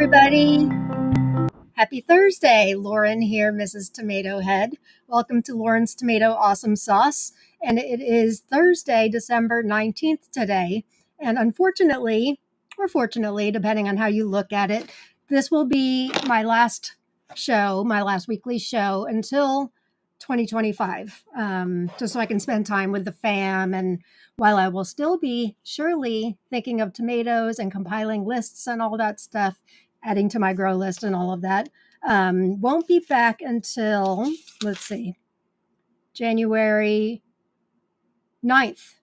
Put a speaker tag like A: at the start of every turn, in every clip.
A: everybody. Happy Thursday. Lauren here, Mrs. Tomato Head. Welcome to Lauren's Tomato Awesome Sauce. And it is Thursday, December 19th today. And unfortunately, or fortunately, depending on how you look at it, this will be my last show, my last weekly show until 2025, just so I can spend time with the fam. And while I will still be surely thinking of tomatoes and compiling lists and all that stuff, adding to my grow list and all of that, won't be back until, let's see, January 9th.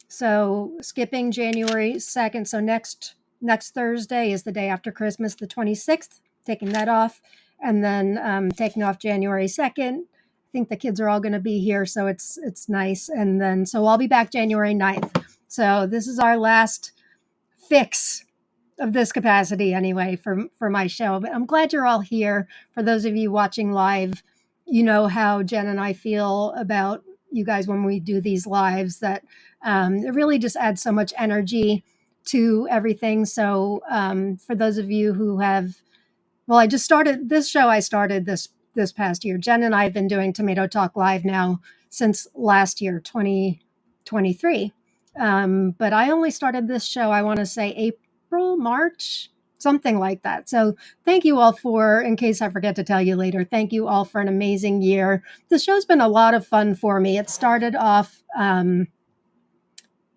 A: So skipping January 2nd. So next Thursday is the day after Christmas, the 26th, taking that off. And then taking off January 2nd. I think the kids are all going to be here, so it's nice. And then, so I'll be back January 9th. So this is our last fix of this capacity anyway for my show. But I'm glad you're all here. For those of you watching live, you know how Jen and I feel about you guys when we do these lives, that it really just adds so much energy to everything. So for those of you who have, well, I just started this show. I started this past year. Jen and I have been doing Tomato Talk Live now since last year, 2023. But I only started this show, I want to say April, March, something like that. So thank you all for, in case I forget to tell you later, thank you all for an amazing year. The show's been a lot of fun for me. It started off, actually,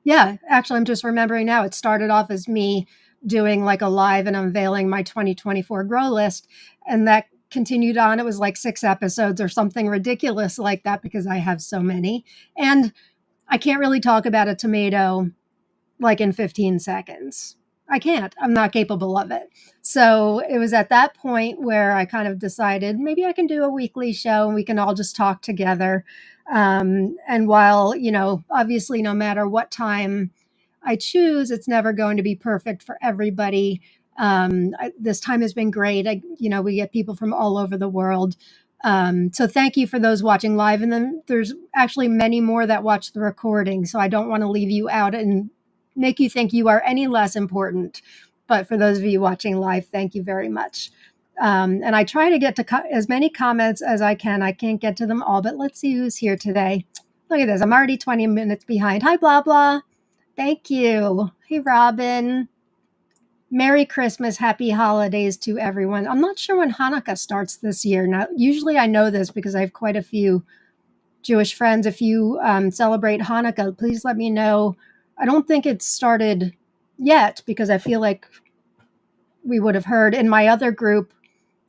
A: I'm just remembering now, it started off as me doing like a live and unveiling my 2024 grow list. And that continued on. It was like 6 episodes or something ridiculous like that because I have so many. And I can't really talk about a tomato like in 15 seconds. I can't. I'm not capable of it. So it was at that point where I kind of decided maybe I can do a weekly show and we can all just talk together. And while, obviously no matter what time I choose, it's never going to be perfect for everybody. This time has been great. We get people from all over the world. So thank you for those watching live. And then there's actually many more that watch the recording. So I don't want to leave you out and make you think you are any less important. But for those of you watching live, thank you very much. And I try to get to as many comments as I can. I can't get to them all, but let's see who's here today. Look at this. I'm already 20 minutes behind. Hi, blah, blah. Thank you. Hey, Robin. Merry Christmas, happy holidays to everyone. I'm not sure when Hanukkah starts this year. Now, usually I know this because I have quite a few Jewish friends. If you celebrate Hanukkah, please let me know. I don't think it's started yet because I feel like we would have heard in my other group,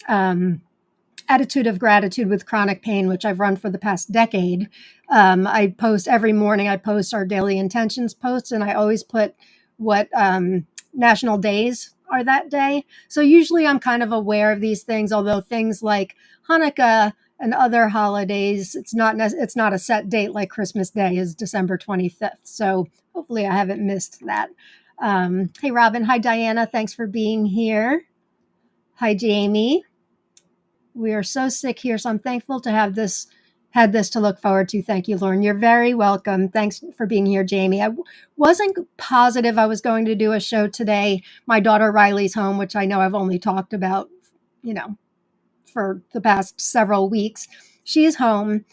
A: Attitude of Gratitude with Chronic Pain, which I've run for the past decade. I post every morning. I post our daily intentions posts, and I always put what national days are that day. So usually I'm kind of aware of these things, although things like Hanukkah and other holidays, it's not a set date like Christmas Day is December 25th. So hopefully I haven't missed that. Hey, Robin. Hi, Diana. Thanks for being here. Hi, Jamie. We are so sick here, so I'm thankful to had this to look forward to. Thank you, Lauren. You're very welcome. Thanks for being here, Jamie. I wasn't positive I was going to do a show today. My daughter Riley's home, which I know I've only talked about, for the past several weeks. She's home.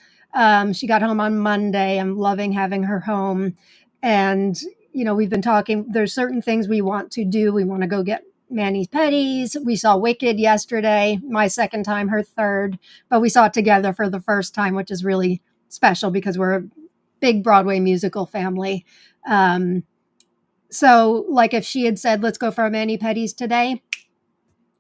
A: She got home on Monday. I'm loving having her home. And, we've been talking. There's certain things we want to do. We want to go get Manny's Petties. We saw Wicked yesterday, my second time, her third, but we saw it together for the first time, which is really special because we're a big Broadway musical family. So like if she had said, let's go for a Manny Petties today,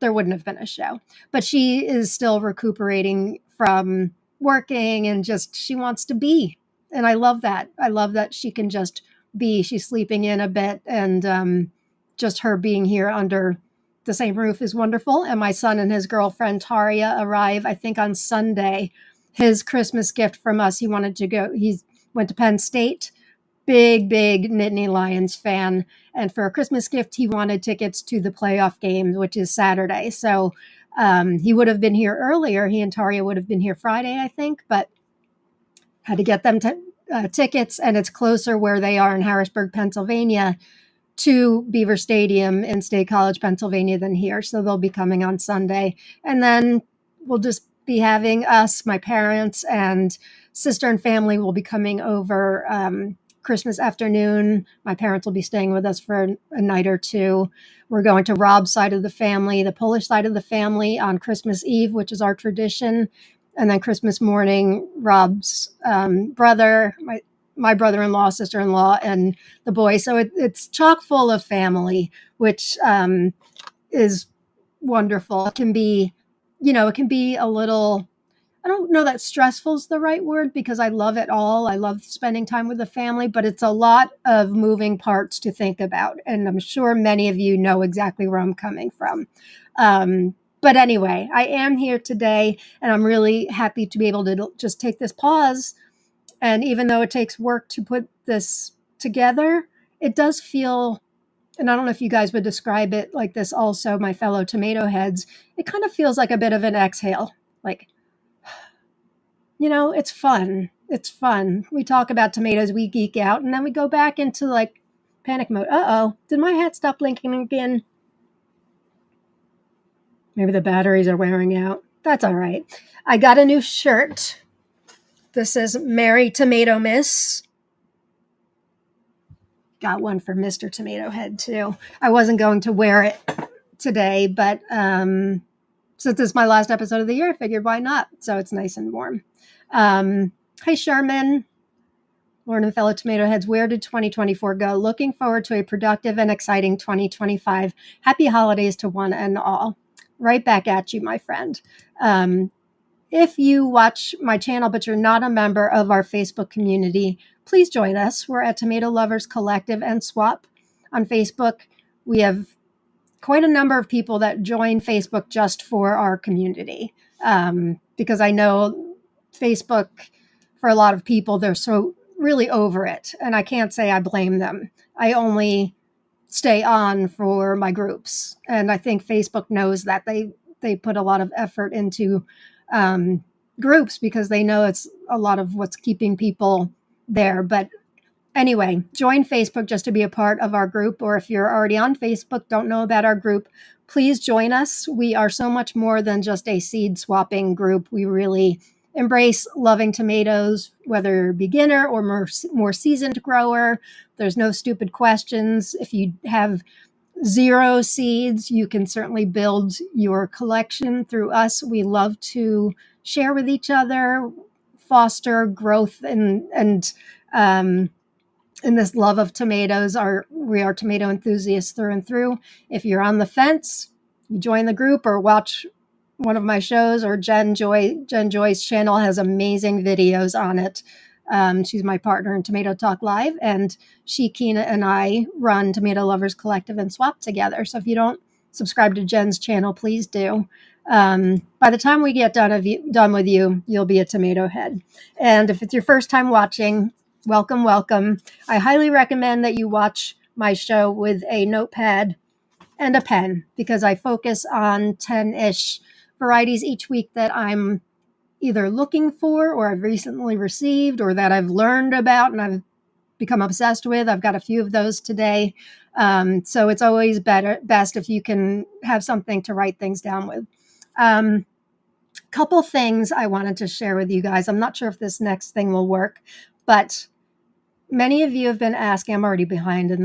A: there wouldn't have been a show, but she is still recuperating from working and just, she wants to be. And I love that. I love that she can just be. She's sleeping in a bit, and just her being here under the same roof is wonderful. And my son and his girlfriend Taria arrive, I think, on Sunday. His Christmas gift from us, he went to Penn State, big Nittany Lions fan. And for a Christmas gift, he wanted tickets to the playoff game, which is Saturday. So he would have been here earlier. He and Taria would have been here Friday, I think, but had to get them tickets. And it's closer where they are in Harrisburg, Pennsylvania, to Beaver Stadium in State College, Pennsylvania than here. So they'll be coming on Sunday. And then we'll just be having us, my parents, and sister and family will be coming over Christmas afternoon. My parents will be staying with us for a night or two. We're going to Rob's side of the family, the Polish side of the family, on Christmas Eve, which is our tradition. And then Christmas morning, Rob's brother, my brother-in-law, sister-in-law, and the boy. So it's chock full of family, which is wonderful. It can be, it can be a little, I don't know that stressful is the right word, because I love it all. I love spending time with the family, but it's a lot of moving parts to think about. And I'm sure many of you know exactly where I'm coming from. But anyway, I am here today, and I'm really happy to be able to just take this pause. And even though it takes work to put this together, it does feel, and I don't know if you guys would describe it like this also, my fellow tomato heads, it kind of feels like a bit of an exhale. Like, it's fun. It's fun. We talk about tomatoes, we geek out, and then we go back into like panic mode. Uh-oh, did my hat stop blinking again? Maybe the batteries are wearing out. That's all right. I got a new shirt. This is Merry Tomato Miss. Got one for Mr. Tomato Head too. I wasn't going to wear it today, but since this is my last episode of the year, I figured why not? So it's nice and warm. Hi, Sherman. Lauren and fellow tomato heads, where did 2024 go? Looking forward to a productive and exciting 2025. Happy holidays to one and all. Right back at you, my friend. If you watch my channel, but you're not a member of our Facebook community, please join us. We're at Tomato Lovers Collective and Swap on Facebook. We have quite a number of people that join Facebook just for our community, because I know Facebook, for a lot of people, they're so really over it. And I can't say I blame them. I only stay on for my groups. And I think Facebook knows that they put a lot of effort into groups because they know it's a lot of what's keeping people there. But anyway, join Facebook just to be a part of our group. Or if you're already on Facebook, don't know about our group, please join us. We are so much more than just a seed swapping group. We really embrace loving tomatoes, whether you're a beginner or more seasoned grower. There's no stupid questions. If you have 0 seeds, you can certainly build your collection through us. We love to share with each other, foster growth, and in this love of tomatoes. We are tomato enthusiasts through and through. If you're on the fence, you join the group or watch one of my shows, or Jen Joy's channel has amazing videos on it. She's my partner in Tomato Talk Live, and Keena and I run Tomato Lovers Collective and Swap together. So if you don't subscribe to Jen's channel, please do. By the time we get done with you, you'll be a tomato head. And if it's your first time watching, welcome, welcome. I highly recommend that you watch my show with a notepad and a pen, because I focus on 10-ish varieties each week that I'm either looking for, or I've recently received, or that I've learned about and I've become obsessed with. I've got a few of those today. So it's always best if you can have something to write things down with. Couple things I wanted to share with you guys. I'm not sure if this next thing will work, but many of you have been asking. I'm already behind in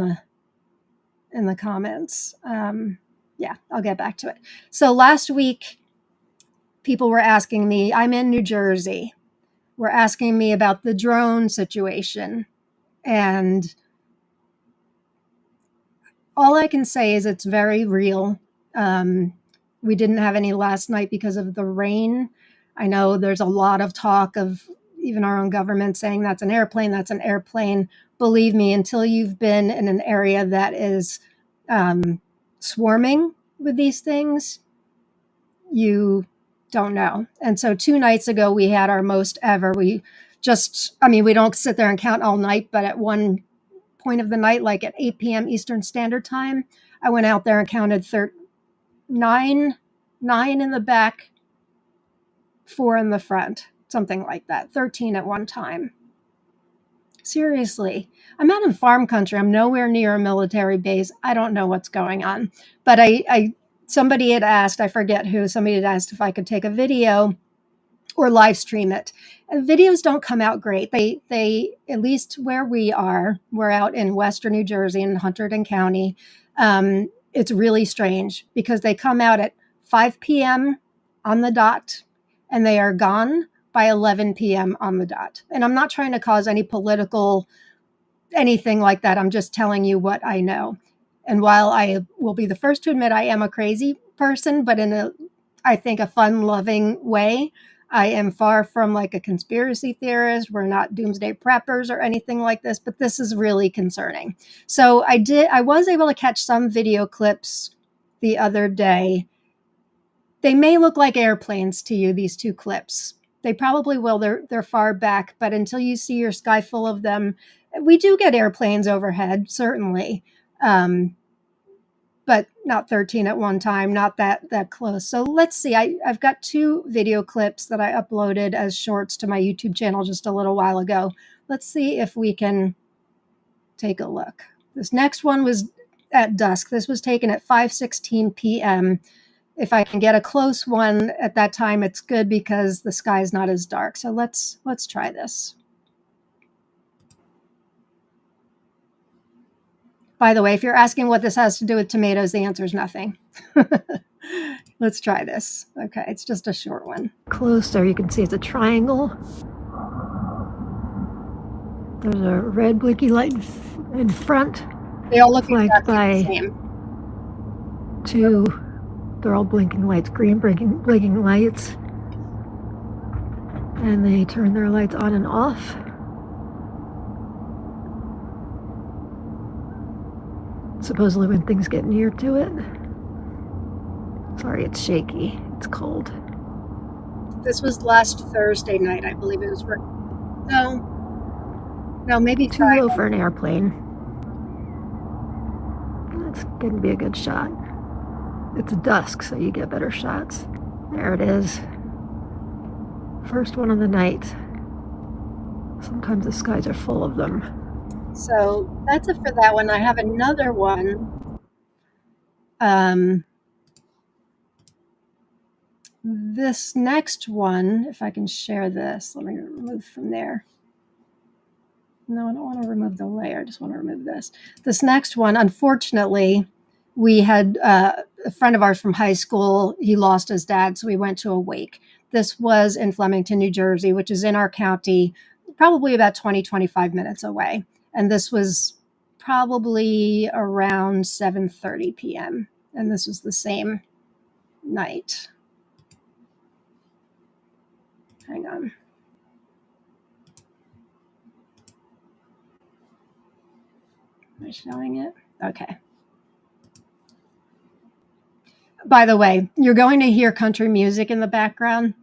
A: the comments. Yeah, I'll get back to it. So last week, people were asking me, I'm in New Jersey, were asking me about the drone situation. And all I can say is it's very real. We didn't have any last night because of the rain. I know there's a lot of talk of even our own government saying that's an airplane, that's an airplane. Believe me, until you've been in an area that is swarming with these things, you don't know. And so 2 nights ago, we had our most ever. We don't sit there and count all night, but at one point of the night, like at 8 p.m. Eastern Standard Time, I went out there and counted 9 in the back, 4 in the front, something like that, 13 at one time. Seriously. I'm out in farm country. I'm nowhere near a military base. I don't know what's going on. But somebody had asked, I forget who, somebody had asked if I could take a video or live stream it. And videos don't come out great. They at least where we are, we're out in Western New Jersey in Hunterdon County. It's really strange because they come out at 5 p.m. on the dot and they are gone by 11 p.m. on the dot. And I'm not trying to cause any political anything like that. I'm just telling you what I know. And while I will be the first to admit I am a crazy person, but in I think a fun-loving way, I am far from like a conspiracy theorist. We're not doomsday preppers or anything like this, but this is really concerning. So I was able to catch some video clips the other day. They may look like airplanes to you, these two clips. They probably will. They're far back, but until you see your sky full of them, we do get airplanes overhead, certainly. But not 13 at one time, not that close. So let's see. I've got two video clips that I uploaded as shorts to my YouTube channel just a little while ago. Let's see if we can take a look. This next one was at dusk. This was taken at 5:16 p.m. If I can get a close one at that time, it's good because the sky is not as dark. So let's try this. By the way, if you're asking what this has to do with tomatoes, the answer is nothing. Let's try this. Okay, it's just a short one. Close there, you can see it's a triangle. There's a red blinky light in front. They all look exactly the same. Two, they're all blinking lights, green blinking lights. And they turn their lights on and off. Supposedly when things get near to it. Sorry, it's shaky. It's cold. This was last Thursday night, I believe it was. No, maybe too low for an airplane. That's going to be a good shot. It's dusk, so you get better shots. There it is. First one of the night. Sometimes the skies are full of them. So that's it for that one. I have another one. This next one, if I can share this, let me remove from there. No, I don't want to remove the layer. I just want to remove this. This next one, unfortunately, we had a friend of ours from high school. He lost his dad, so we went to a wake. This was in Flemington, New Jersey, which is in our county, probably about 20-25 minutes away. And this was probably around 7:30 p.m. And this was the same night. Hang on. Am I showing it? Okay. By the way, you're going to hear country music in the background.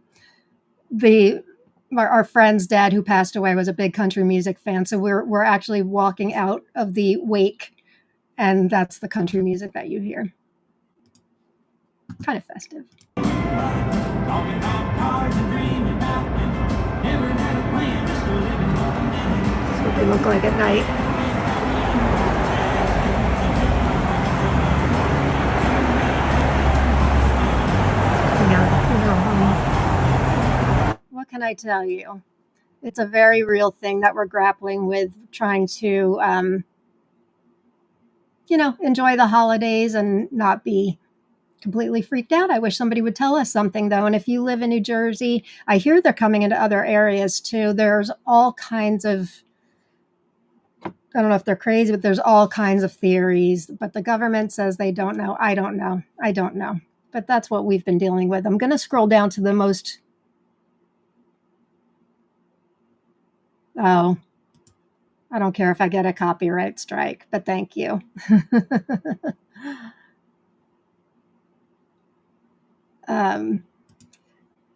A: Our friend's dad, who passed away, was a big country music fan. So we're actually walking out of the wake, and that's the country music that you hear. Kind of festive. That's what they look like at night. What can I tell you? It's a very real thing that we're grappling with, trying to, enjoy the holidays and not be completely freaked out. I wish somebody would tell us something, though. And if you live in New Jersey, I hear they're coming into other areas, too. There's all kinds of, I don't know if they're crazy, but there's all kinds of theories. But the government says they don't know. I don't know. But that's what we've been dealing with. I'm going to scroll down to the most... Oh, I don't care if I get a copyright strike, but thank you. The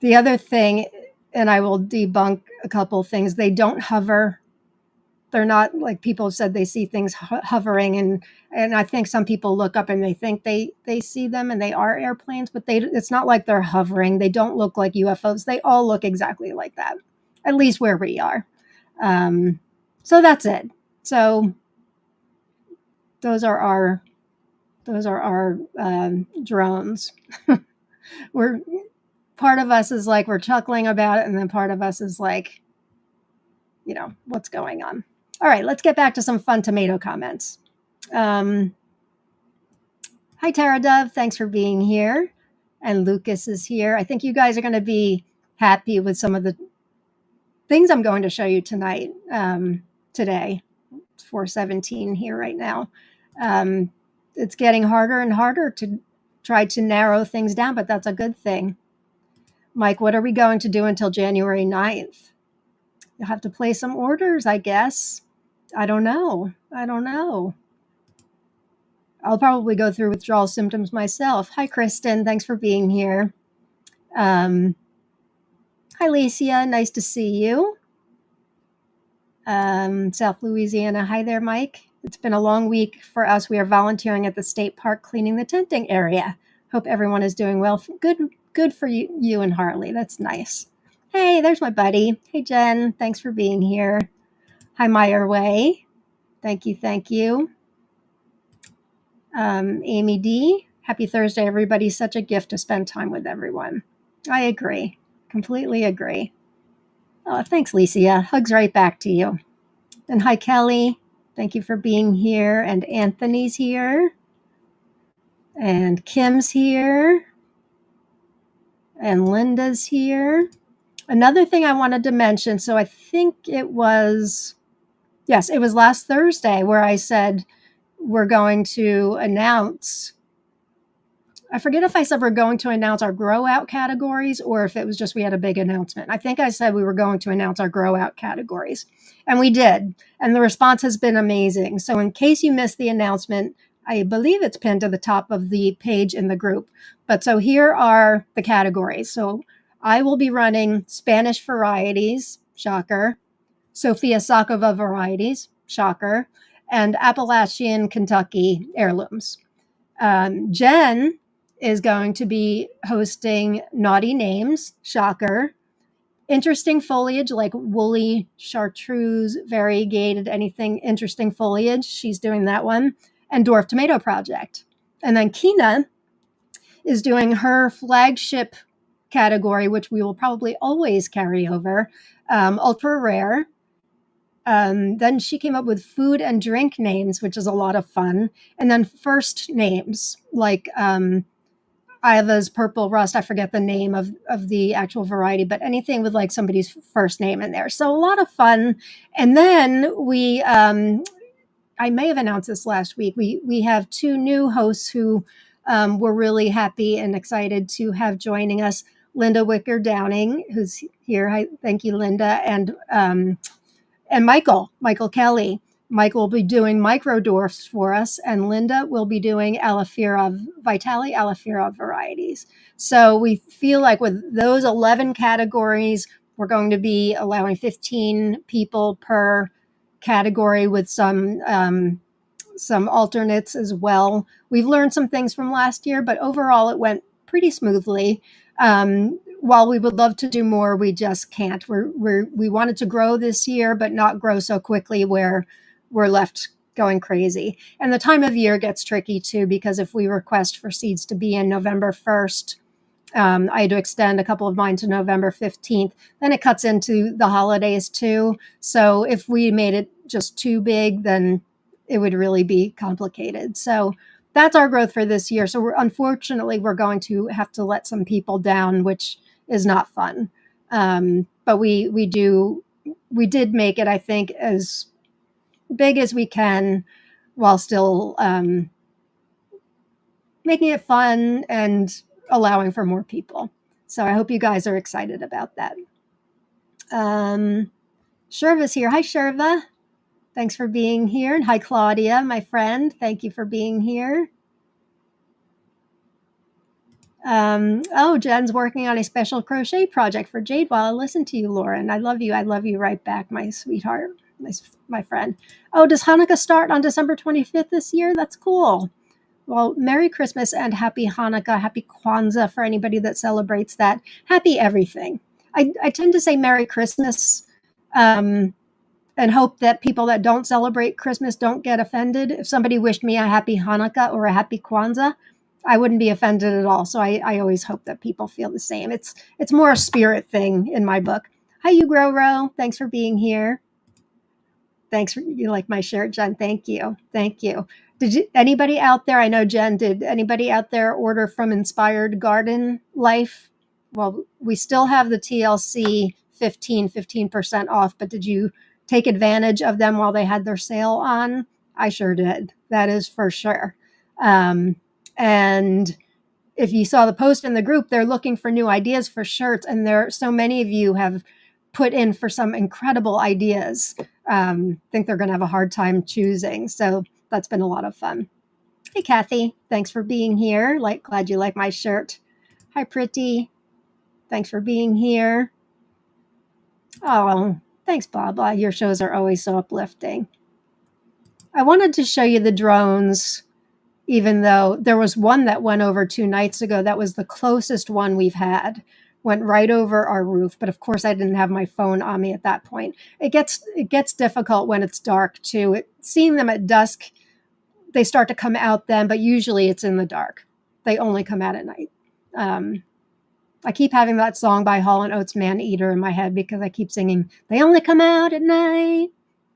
A: other thing, and I will debunk a couple things, they don't hover. They're not like people said they see things hovering, and I think some people look up and they think they see them and they are airplanes, but it's not like they're hovering. They don't look like UFOs. They all look exactly like that, at least where we are. So that's it. So those are our drones. We're part of us is like we're chuckling about it, and then part of us is like, what's going on. All right, let's get back to some fun tomato comments. Hi, Tara Dove. Thanks for being here. And Lucas is here. I think you guys are going to be happy with some of the things I'm going to show you tonight, today. It's 4:17 here right now. It's getting harder and harder to try to narrow things down, but that's a good thing. Mike, what are we going to do until January 9th? You'll have to place some orders, I guess. I don't know. I'll probably go through withdrawal symptoms myself. Hi, Kristen. Thanks for being here. Hi, Licia. Nice to see you. South Louisiana. Hi there, Mike. It's been a long week for us. We are volunteering at the state park cleaning the tenting area. Hope everyone is doing well. Good for you and Harley. That's nice. Hey, there's my buddy. Hey, Jen. Thanks for being here. Hi, Meyer Way. Thank you. Amy D. Happy Thursday, everybody. Such a gift to spend time with everyone. I agree. Completely agree. Oh, thanks, Licia. Hugs right back to you. And hi, Kelly. Thank you for being here. And Anthony's here. And Kim's here. And Linda's here. Another thing I wanted to mention, so I think it was last Thursday where I said we're going to announce, I forget if I said we're going to announce our grow out categories or if it was just we had a big announcement. I think I said we were going to announce our grow out categories, and we did. And the response has been amazing. So in case you missed the announcement, I believe it's pinned to the top of the page in the group. But so here are the categories. So I will be running Spanish varieties, shocker, Sophia Sakova varieties, shocker, and Appalachian Kentucky heirlooms. Jen is going to be hosting naughty names, shocker, interesting foliage like woolly chartreuse, variegated, anything interesting foliage. She's doing that one. And Dwarf Tomato Project. And then Kina is doing her flagship category, which we will probably always carry over, ultra rare. Then she came up with food and drink names, which is a lot of fun. And then first names like Iva's Purple Rust. I forget the name of the actual variety, but anything with like somebody's first name in there. So a lot of fun. And then we, I may have announced this last week. We have two new hosts who we're really happy and excited to have joining us. Linda Wicker Downing, who's here. Hi, thank you, Linda. And Michael Kelly. Mike will be doing micro dwarfs for us, and Linda will be doing Vitali Alafirov varieties. So we feel like with those 11 categories, we're going to be allowing 15 people per category with some alternates as well. We've learned some things from last year, but overall it went pretty smoothly. While we would love to do more, we just can't. We wanted to grow this year, but not grow so quickly where we're left going crazy. And the time of year gets tricky too, because if we request for seeds to be in November 1st, I had to extend a couple of mine to November 15th. Then it cuts into the holidays too. So if we made it just too big, then it would really be complicated. So that's our growth for this year. So unfortunately, we're going to have to let some people down, which is not fun. But we did make it, I think, as big as we can while still making it fun and allowing for more people. So I hope you guys are excited about that. Sherva's here. Hi, Sherva. Thanks for being here. And hi, Claudia, my friend. Thank you for being here. Jen's working on a special crochet project for Jade while I listen to you, Lauren. I love you. I love you right back, my sweetheart, my friend. Oh, does Hanukkah start on December 25th this year? That's cool. Well, Merry Christmas and Happy Hanukkah, Happy Kwanzaa for anybody that celebrates that. Happy everything. I tend to say Merry Christmas and hope that people that don't celebrate Christmas don't get offended. If somebody wished me a happy Hanukkah or a happy Kwanzaa, I wouldn't be offended at all. So I always hope that people feel the same. It's more a spirit thing in my book. Hi, you grow row. Thanks for being here. Thanks for you like my shirt, Jen. Thank you. Thank you. Did you anybody out there? I know Jen did. Anybody out there order from Inspired Garden Life? Well, we still have the TLC 15% off, but did you take advantage of them while they had their sale on? I sure did. That is for sure. And if you saw the post in the group, they're looking for new ideas for shirts, and there so many of you have put in for some incredible ideas. Think they're going to have a hard time choosing. So that's been a lot of fun. Hey, Kathy, thanks for being here. Glad you like my shirt. Hi, Pretty. Thanks for being here. Oh, thanks, Blah. Your shows are always so uplifting. I wanted to show you the drones, even though there was one that went over 2 nights ago. That was the closest one we've had. Went right over our roof, but of course I didn't have my phone on me at that point. It gets difficult when it's dark too. Seeing them at dusk, they start to come out then, but usually it's in the dark. They only come out at night. I keep having that song by Hall & Oates, Man Eater, in my head because I keep singing, they only come out at night.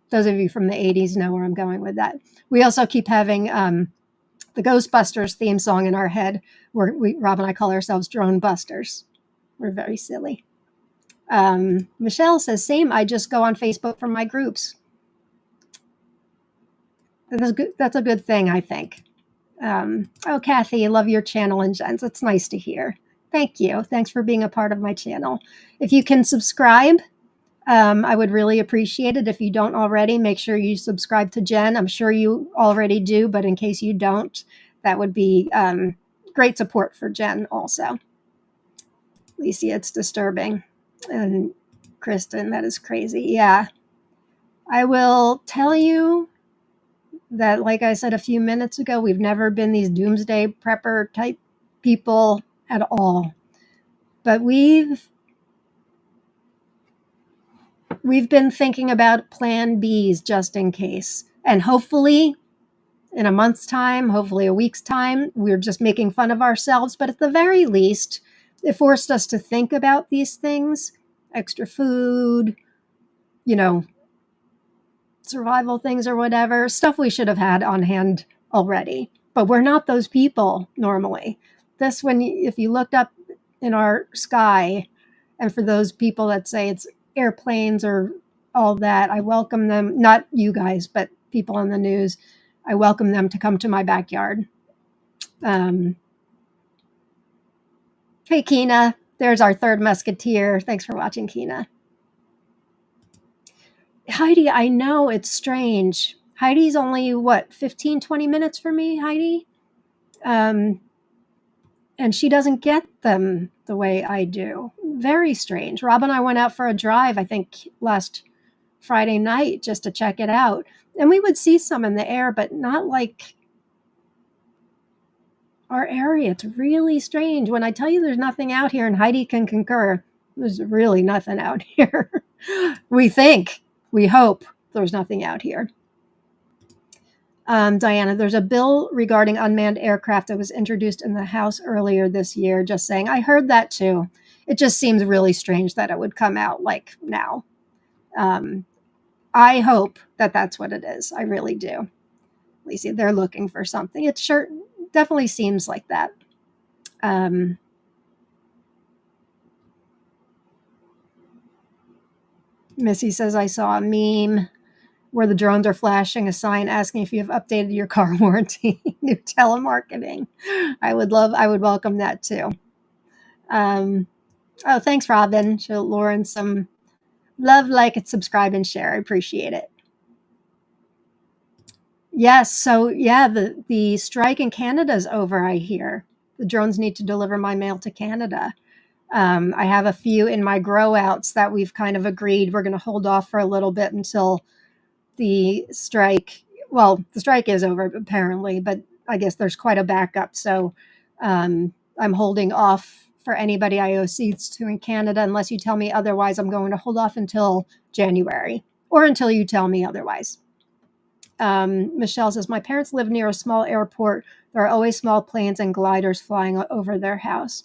A: Those of you from the 80s know where I'm going with that. We also keep having the Ghostbusters theme song in our head, where Rob and I call ourselves Drone Busters. We're very silly. Michelle says, same, I just go on Facebook from my groups. That's a good thing, I think. Oh, Kathy, I love your channel and Jen's. It's nice to hear. Thank you. Thanks for being a part of my channel. If you can subscribe, I would really appreciate it. If you don't already, make sure you subscribe to Jen. I'm sure you already do, but in case you don't, that would be great support for Jen also. Lisa, it's disturbing. And Kristen, that is crazy. Yeah. I will tell you that, like I said a few minutes ago, we've never been these doomsday prepper type people at all. But we've been thinking about plan Bs just in case. And hopefully in a month's time, hopefully a week's time, we're just making fun of ourselves. But at the very least, it forced us to think about these things, extra food, survival things or whatever, stuff we should have had on hand already. But we're not those people normally. If you looked up in our sky, and for those people that say it's airplanes or all that, I welcome them, not you guys, but people on the news, I welcome them to come to my backyard. Hey, Kina, there's our third musketeer. Thanks for watching, Kina. Heidi, I know it's strange. Heidi's only, 15, 20 minutes for me, Heidi? And she doesn't get them the way I do. Very strange. Rob and I went out for a drive, I think, last Friday night just to check it out. And we would see some in the air, but not like our area. It's really strange. When I tell you there's nothing out here, and Heidi can concur, there's really nothing out here. We hope there's nothing out here. Diana, there's a bill regarding unmanned aircraft that was introduced in the House earlier this year. Just saying, I heard that too. It just seems really strange that it would come out like now. I hope that that's what it is. I really do. Lisa, they're looking for something. It sure definitely seems like that. Missy says, I saw a meme where the drones are flashing a sign asking if you have updated your car warranty. New telemarketing. I would welcome that too. Oh, thanks, Robin. Show Lauren some love, like, and subscribe and share. I appreciate it. Yes. So yeah, the strike in Canada is over, I hear. The drones need to deliver my mail to Canada. I have a few in my grow outs that we've kind of agreed we're going to hold off for a little bit until the strike. Well, the strike is over apparently, but I guess there's quite a backup. So I'm holding off for anybody I owe seeds to in Canada unless you tell me otherwise. I'm going to hold off until January or until you tell me otherwise. Michelle says, my parents live near a small airport. There are always small planes and gliders flying over their house.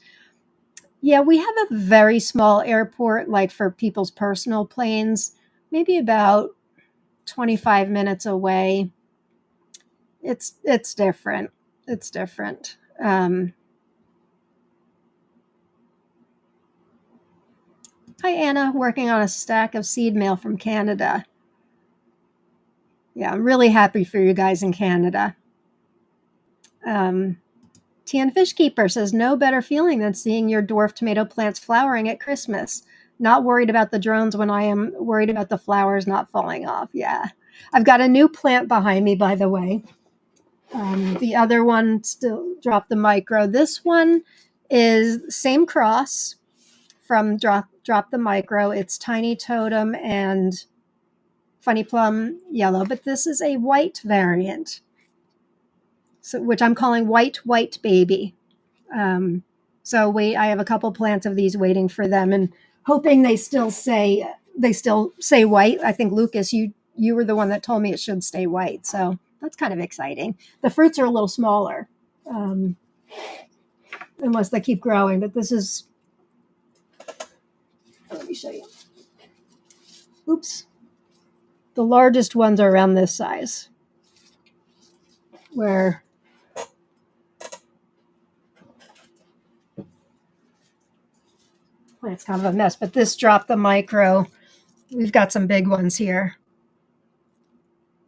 A: Yeah, we have a very small airport, like for people's personal planes, maybe about 25 minutes away. It's different. It's different. Hi, Anna, working on a stack of seed mail from Canada. Yeah, I'm really happy for you guys in Canada. Tian Fishkeeper says, no better feeling than seeing your dwarf tomato plants flowering at Christmas. Not worried about the drones when I am worried about the flowers not falling off. Yeah. I've got a new plant behind me, by the way. The other one still dropped the micro. This one is same cross from Drop the Micro. It's Tiny Totem and Funny Plum Yellow, but this is a white variant, so which I'm calling White Baby. So I have a couple plants of these waiting for them, and hoping they still say white. I think Lucas, you were the one that told me it should stay white, so that's kind of exciting. The fruits are a little smaller, unless they keep growing. But this is. Let me show you. Oops. The largest ones are around this size, where it's kind of a mess, but this dropped the micro. We've got some big ones here.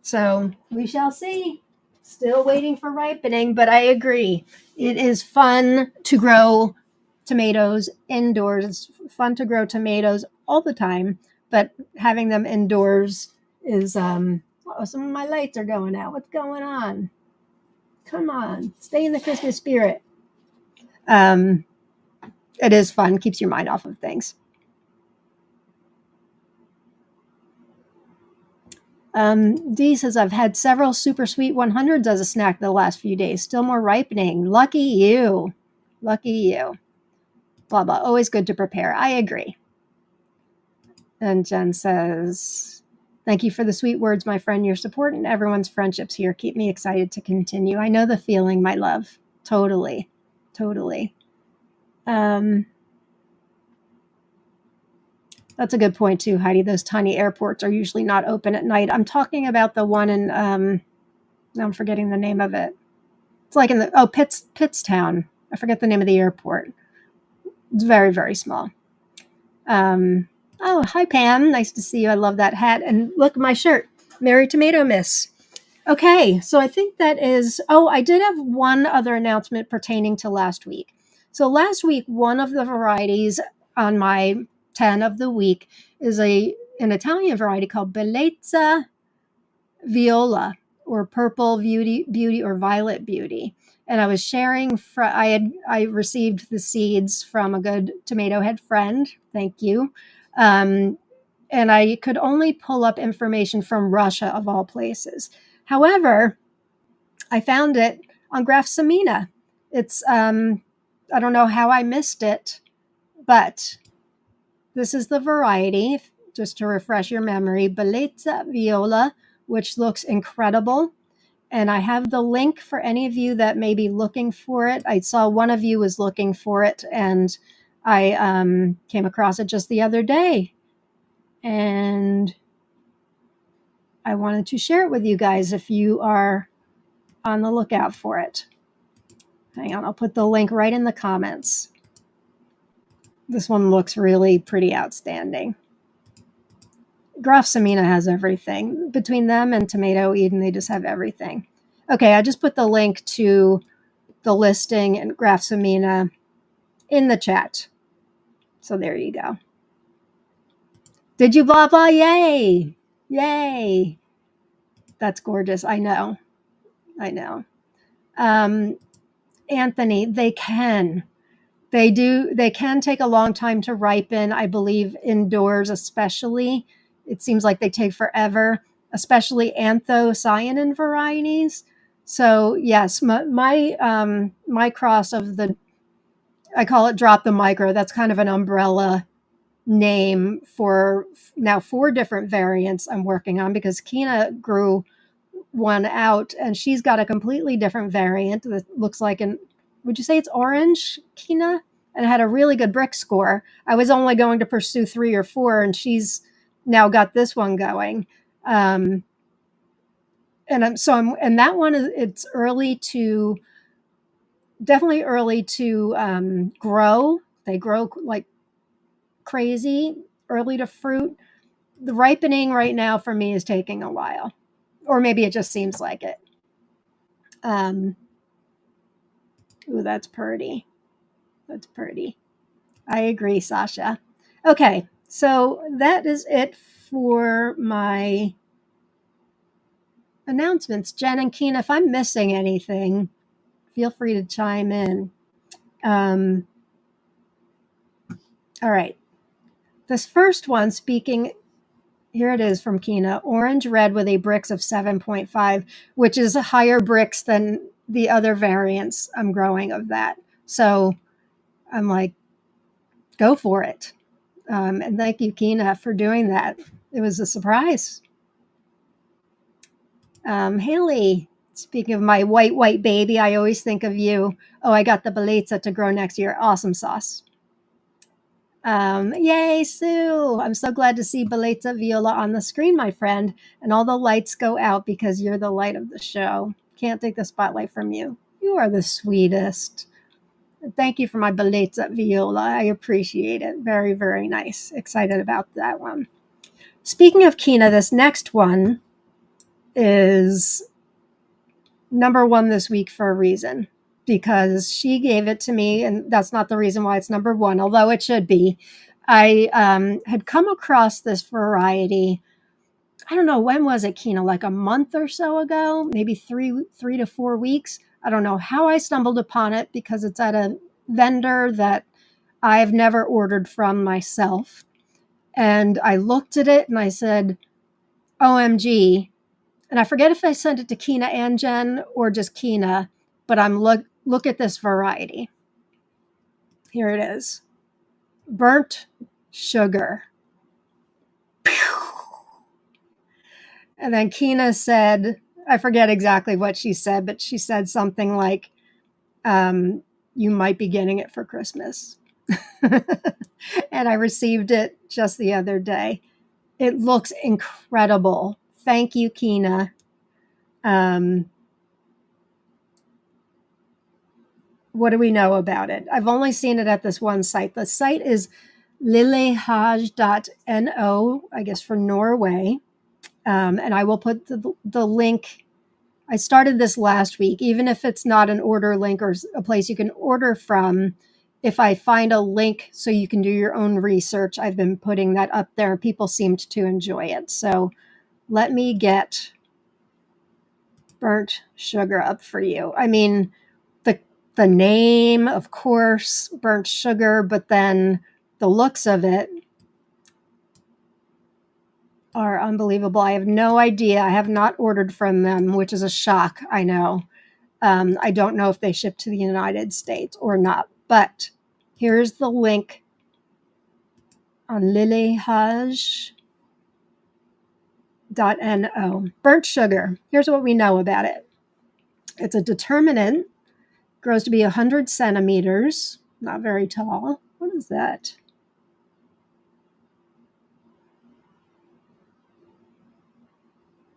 A: So we shall see. Still waiting for ripening, but I agree. It is fun to grow tomatoes indoors. It's fun to grow tomatoes all the time, but having them indoors is, some of my lights are going out. What's going on? Come on, stay in the Christmas spirit. It is fun, keeps your mind off of things. Dee says, I've had several super sweet 100s as a snack the last few days. Still more ripening. Lucky you. Lucky you. Blah, blah. Always good to prepare. I agree. And Jen says, thank you for the sweet words, my friend. Your support and everyone's friendships here keep me excited to continue. I know the feeling, my love. Totally. Totally. That's a good point too, Heidi. Those tiny airports are usually not open at night. I'm talking about the one in, now I'm forgetting the name of it. It's like in Pittstown. I forget the name of the airport. It's very, very small. Oh, hi, Pam. Nice to see you. I love that hat. And look, my shirt, Merry Tomato Miss. Okay, so I think that is, I did have one other announcement pertaining to last week. So last week, one of the varieties on my 10 of the week is an Italian variety called Bellezza Viola, or Purple Beauty or Violet Beauty. And I was sharing, I received the seeds from a good tomato head friend. Thank you. And I could only pull up information from Russia, of all places. However, I found it on Grafsamina. It's, I don't know how I missed it, but this is the variety, just to refresh your memory, Bellezza Viola, which looks incredible. And I have the link for any of you that may be looking for it. I saw one of you was looking for it, and I came across it just the other day. And I wanted to share it with you guys if you are on the lookout for it. Hang on, I'll put the link right in the comments. This one looks really pretty outstanding. Grafsamina has everything. Between them and Tomato Eden, they just have everything. Okay, I just put the link to the listing and Grafsamina in the chat. So there you go. Did you blah blah? Yay! Yay! That's gorgeous. I know. Anthony, they can take a long time to ripen. I believe indoors, especially. It seems like they take forever, especially anthocyanin varieties. So yes, my cross of I call it Drop the Micro. That's kind of an umbrella name for now 4 different variants I'm working on, because Kina grew one out and she's got a completely different variant that looks like would you say it's orange, Kina? And it had a really good brick score. I was only going to pursue 3 or 4, and she's now got this one going. And that one is, it's definitely early to grow. They grow like crazy, early to fruit. The ripening right now for me is taking a while, or maybe it just seems like it. Ooh, that's pretty. That's pretty. I agree, Sasha. Okay, so that is it for my announcements. Jen and Keen, if I'm missing anything, feel free to chime in. All right. This first one, here it is from Kina, orange red with a Brix of 7.5, which is higher Brix than the other variants I'm growing of that. So I'm like, go for it. And thank you, Kina, for doing that. It was a surprise. Haley, speaking of my white baby, I always think of you. Oh, I got the Beleza to grow next year. Awesome sauce. Yay, Sue. I'm so glad to see Beleza Viola on the screen, my friend. And all the lights go out because you're the light of the show. Can't take the spotlight from you. You are the sweetest. Thank you for my Beleza Viola. I appreciate it. Very, very nice. Excited about that one. Speaking of Kina, this next one is number 1 this week for a reason, because she gave it to me, and that's not the reason why it's number 1, although it should be. I had come across this variety. I don't know, when was it, Kina? Like a month or so ago, maybe 3 to 4 weeks. I don't know how I stumbled upon it, because it's at a vendor that I've never ordered from myself. And I looked at it and I said, OMG. And I forget if I sent it to Kina and Jen or just Kina, but look at this variety. Here it is. Burnt sugar. And then Kina said, I forget exactly what she said, but she said something like, you might be getting it for Christmas. And I received it just the other day. It looks incredible. Thank you, Kina. What do we know about it? I've only seen it at this one site. The site is lillehage.no, I guess for Norway. And I will put the link. I started this last week. Even if it's not an order link or a place you can order from, if I find a link so you can do your own research, I've been putting that up there. People seemed to enjoy it. So let me get burnt sugar up for you. I mean, the name, of course, burnt sugar, but then the looks of it are unbelievable. I have no idea. I have not ordered from them, which is a shock, I know. I don't know if they ship to the United States or not, but here's the link on lillehage.no. Burnt sugar. Here's what we know about it. It's a determinant. Grows to be 100 centimeters. Not very tall. What is that?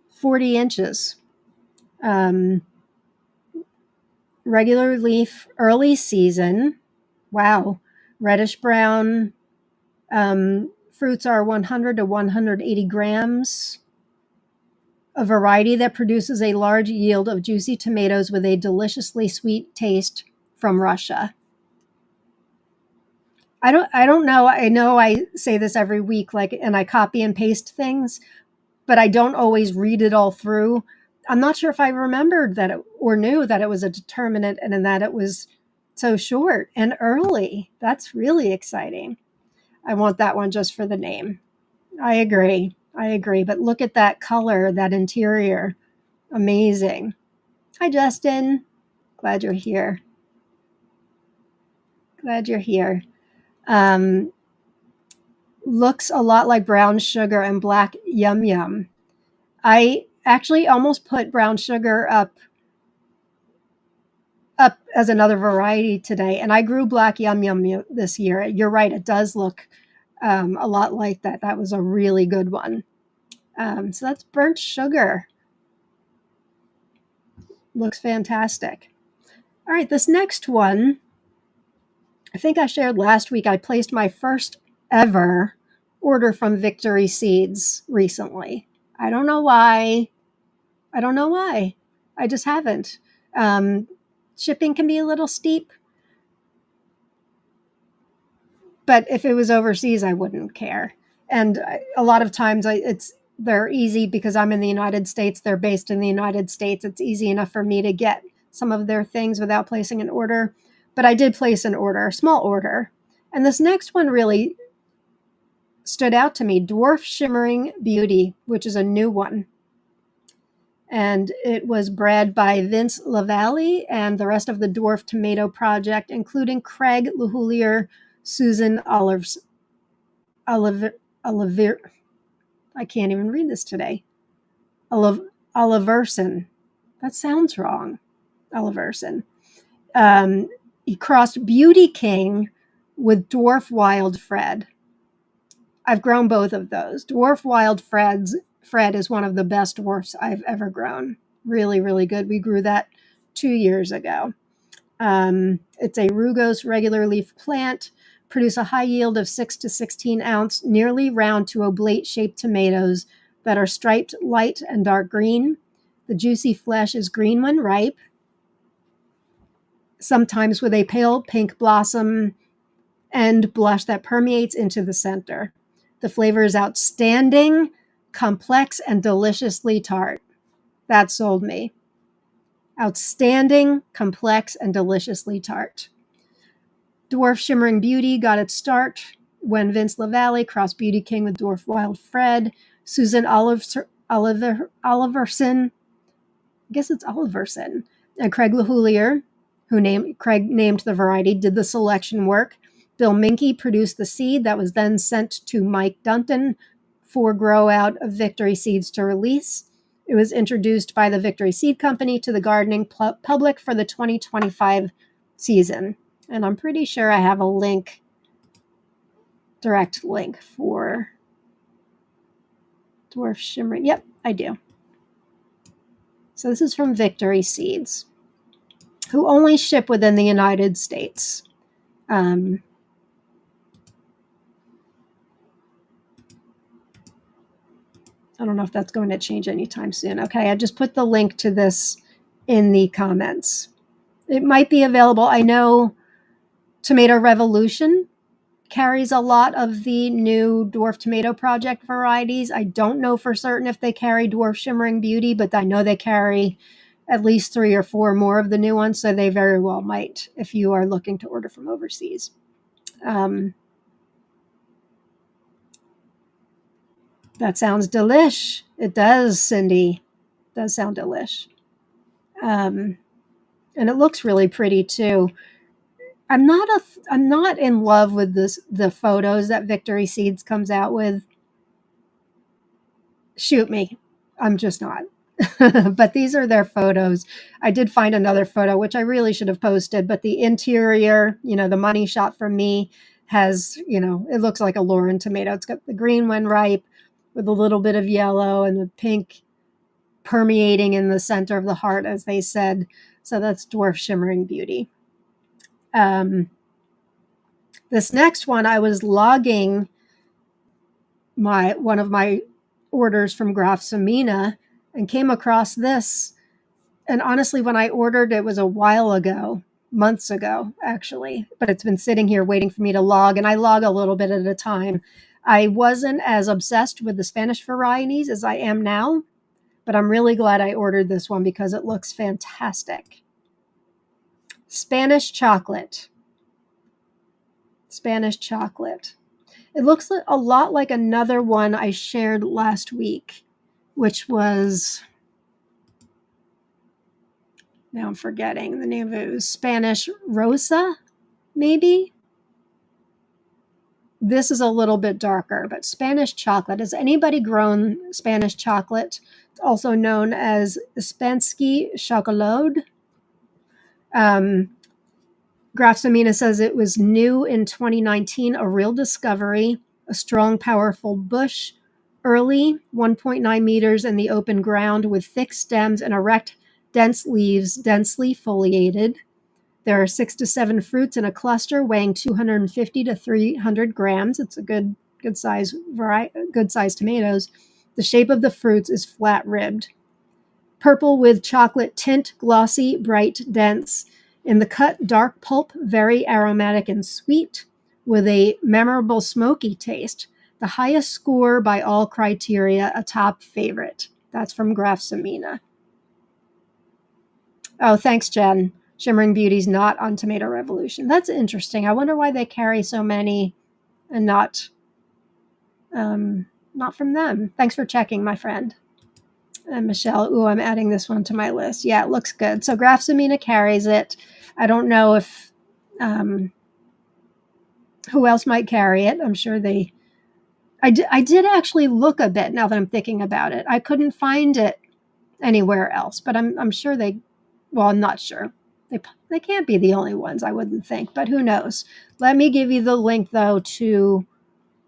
A: 40 inches. Regular leaf, early season. Wow. Reddish brown. Fruits are 100 to 180 grams. A variety that produces a large yield of juicy tomatoes with a deliciously sweet taste from Russia. I don't know. I know I say this every week, and I copy and paste things, but I don't always read it all through. I'm not sure if I remembered that or knew that it was a determinant and that it was so short and early. That's really exciting. I want that one just for the name. I agree. But look at that color, that interior. Amazing. Hi, Justin. Glad you're here. looks a lot like brown sugar and black yum yum. I actually almost put brown sugar up as another variety today, and I grew black yum yum this year. You're right, it does look a lot like that. That was a really good one. So that's burnt sugar. Looks fantastic. All right, this next one, I think I shared last week, I placed my first ever order from Victory Seeds recently. I don't know why. I don't know why. I just haven't. Um, Shipping can be a little steep, but if it was overseas, I wouldn't care. And a lot of times, they're easy because I'm in the United States. They're based in the United States. It's easy enough for me to get some of their things without placing an order. But I did place an order, a small order. And this next one really stood out to me, Dwarf Shimmering Beauty, which is a new one. And it was bred by Vince LaValle and the rest of the Dwarf Tomato Project, including Craig LaHoulier, Susan Oliver, I can't even read this today. Oliverson. That sounds wrong. Oliverson. He crossed Beauty King with Dwarf Wild Fred. I've grown both of those. Dwarf Wild Fred is one of the best dwarfs I've ever grown. Really, really good. We grew that 2 years ago. It's a rugose regular leaf plant. Produce a high yield of 6 to 16 ounce, nearly round to oblate shaped tomatoes that are striped light and dark green. The juicy flesh is green when ripe, sometimes with a pale pink blossom and blush that permeates into the center. The flavor is outstanding, complex, and deliciously tart. That sold me. Outstanding, complex, and deliciously tart. Dwarf Shimmering Beauty got its start when Vince LaValle crossed Beauty King with Dwarf Wild Fred. Susan Oliverson, I guess it's Oliverson, and Craig LaHoulier, Craig named the variety, did the selection work. Bill Minky produced the seed that was then sent to Mike Dunton for grow out of Victory Seeds to release. It was introduced by the Victory Seed Company to the gardening public for the 2025 season. And I'm pretty sure I have a direct link for Dwarf Shimmering. Yep, I do. So this is from Victory Seeds, who only ship within the United States. I don't know if that's going to change anytime soon. Okay, I just put the link to this in the comments. It might be available. I know Tomato Revolution carries a lot of the new Dwarf Tomato Project varieties. I don't know for certain if they carry Dwarf Shimmering Beauty, but I know they carry at least 3 or 4 more of the new ones, so they very well might if you are looking to order from overseas. That sounds delish. It does, Cindy. It does sound delish. And it looks really pretty too. I'm not in love with the photos that Victory Seeds comes out with. Shoot me. I'm just not. But these are their photos. I did find another photo, which I really should have posted, but the interior, the money shot from me has, it looks like a Lauren tomato. It's got the green when ripe with a little bit of yellow and the pink permeating in the center of the heart, as they said. So that's Dwarf Shimmering Beauty. This next one, I was logging one of my orders from Graf Samina and came across this. And honestly, when I ordered, it was a while ago, months ago, actually, but it's been sitting here waiting for me to log, and I log a little bit at a time. I wasn't as obsessed with the Spanish varieties as I am now, but I'm really glad I ordered this one because it looks fantastic. Spanish chocolate. Spanish chocolate. It looks a lot like another one I shared last week, which was, now I'm forgetting the name of it. It was Spanish Rosa, maybe? This is a little bit darker, but Spanish chocolate. Has anybody grown Spanish chocolate? It's also known as Spansky chocolate. Grafsamina says it was new in 2019, a real discovery, a strong, powerful bush, early, 1.9 meters in the open ground with thick stems and erect, dense leaves, densely foliated. There are 6 to 7 fruits in a cluster, weighing 250 to 300 grams. It's a good size good size tomatoes. The shape of the fruits is flat ribbed. Purple with chocolate tint, glossy, bright, dense. In the cut, dark pulp, very aromatic and sweet, with a memorable smoky taste. The highest score by all criteria, a top favorite. That's from Grafsamina. Oh, thanks, Jen. Shimmering Beauty's not on Tomato Revolution. That's interesting. I wonder why they carry so many and not from them. Thanks for checking, my friend. And Michelle, ooh, I'm adding this one to my list. Yeah, it looks good. So Grafsamina carries it. I don't know if who else might carry it. I'm sure they. I did actually look a bit now that I'm thinking about it. I couldn't find it anywhere else, but I'm sure they. Well, I'm not sure. They can't be the only ones, I wouldn't think, but who knows? Let me give you the link though to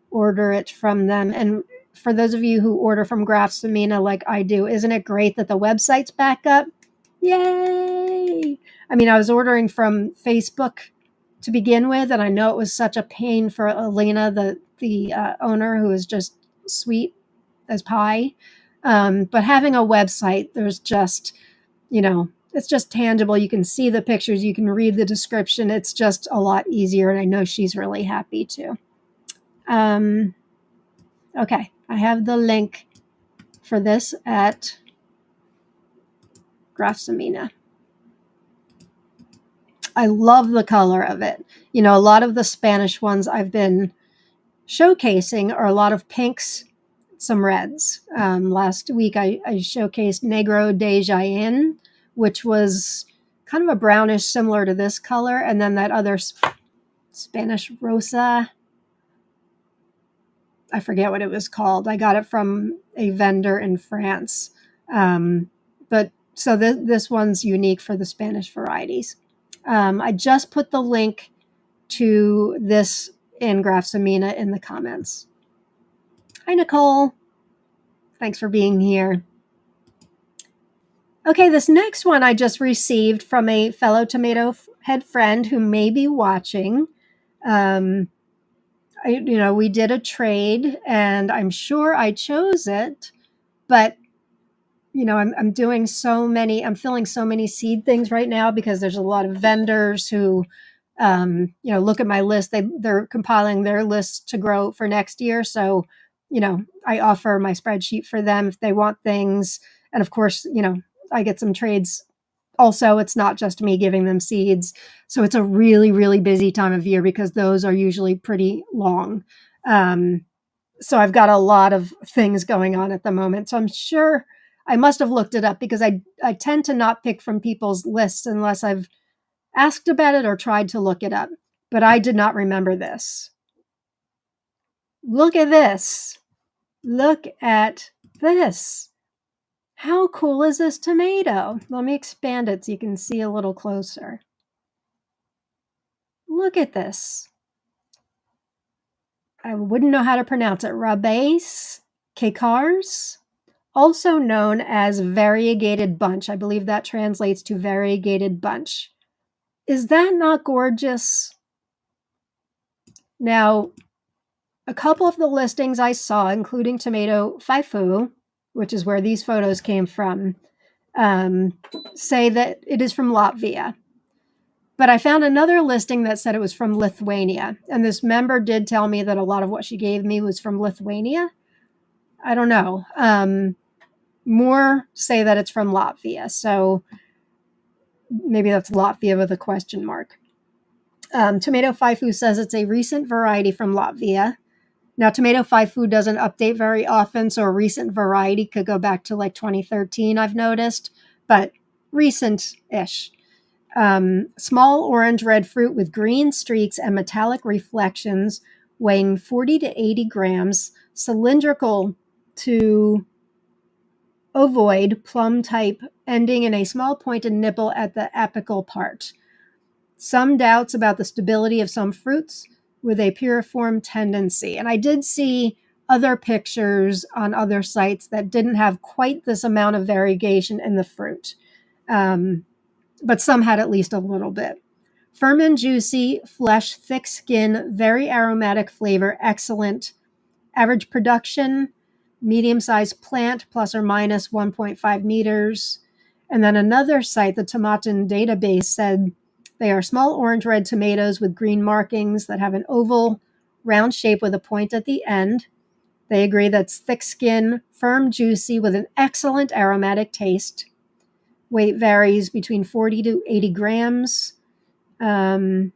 A: order it from them. And for those of you who order from Grafsamina like I do, isn't it great that the website's back up? Yay! I mean, I was ordering from Facebook to begin with, and I know it was such a pain for Elena, the owner, who is just sweet as pie. But having a website, there's just, it's just tangible. You can see the pictures, you can read the description. It's just a lot easier, and I know she's really happy too. Okay, I have the link for this at Grafsamina. I love the color of it. A lot of the Spanish ones I've been showcasing are a lot of pinks, some reds. Last week I showcased Negro de Jaén, which was kind of a brownish similar to this color, and then that other Spanish Rosa. I forget what it was called. I got it from a vendor in France. But so this one's unique for the Spanish varieties. I just put the link to this in Grafsamina in the comments. Hi, Nicole. Thanks for being here. Okay, this next one I just received from a fellow tomato head friend who may be watching. We did a trade, and I'm sure I chose it, but I'm doing I'm filling so many seed things right now because there's a lot of vendors who, look at my list. They're compiling their lists to grow for next year. So, I offer my spreadsheet for them if they want things. And of course, I get some trades. Also, it's not just me giving them seeds. So it's a really, really busy time of year because those are usually pretty long. So I've got a lot of things going on at the moment. So I'm sure I must have looked it up because I tend to not pick from people's lists unless I've asked about it or tried to look it up. But I did not remember this. Look at this. Look at this. How cool is this tomato? Let me expand it so you can see a little closer. Look at this. I wouldn't know how to pronounce it. Rabais Kekars, also known as variegated bunch. I believe that translates to variegated bunch. Is that not gorgeous? Now, a couple of the listings I saw, including Tomato Faifu, which is where these photos came from, say that it is from Latvia. But I found another listing that said it was from Lithuania. And this member did tell me that a lot of what she gave me was from Lithuania. I don't know. More say that it's from Latvia. So maybe that's Latvia with a question mark. Tomato Faifu says it's a recent variety from Latvia. Now, Tomato Faifu doesn't update very often, so a recent variety could go back to like 2013, I've noticed, but recent-ish. Small orange-red fruit with green streaks and metallic reflections weighing 40 to 80 grams, cylindrical to ovoid, plum type, ending in a small pointed nipple at the apical part. Some doubts about the stability of some fruits with a piriform tendency. And I did see other pictures on other sites that didn't have quite this amount of variegation in the fruit, but some had at least a little bit. Firm and juicy, flesh, thick skin, very aromatic flavor, excellent. Average production, medium-sized plant, plus or minus 1.5 meters. And then another site, the Tomatin database, said they are small orange-red tomatoes with green markings that have an oval, round shape with a point at the end. They agree that's thick skin, firm, juicy, with an excellent aromatic taste. Weight varies between 40 to 80 grams. And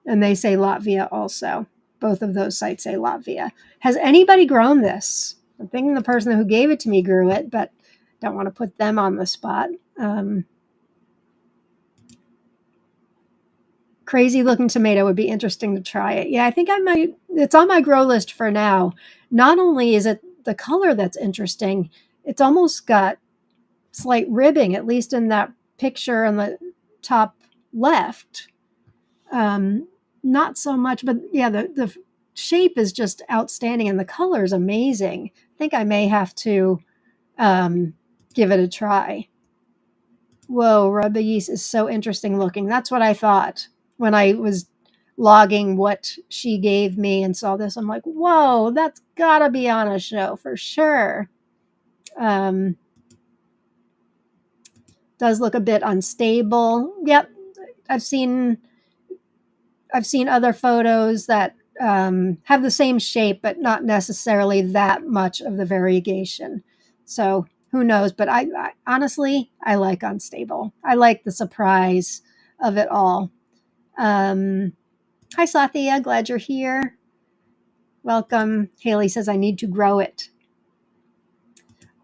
A: they say Latvia also. Both of those sites say Latvia. Has anybody grown this? I'm thinking the person who gave it to me grew it, but don't want to put them on the spot. Crazy looking tomato would be interesting to try it. Yeah, I think I might. It's on my grow list for now. Not only is it the color that's interesting, it's almost got slight ribbing, at least in that picture on the top left. Not so much, but yeah, the shape is just outstanding and the color is amazing. I think I may have to give it a try. Whoa, rubber yeast is so interesting looking. That's what I thought when I was logging what she gave me and saw this. I'm like, whoa, that's gotta be on a show for sure. Does look a bit unstable. Yep, I've seen other photos that have the same shape, but not necessarily that much of the variegation. So who knows? But I honestly, I like unstable. I like the surprise of it all. Hi, Sathya. Glad you're here. Welcome. Haley says, I need to grow it.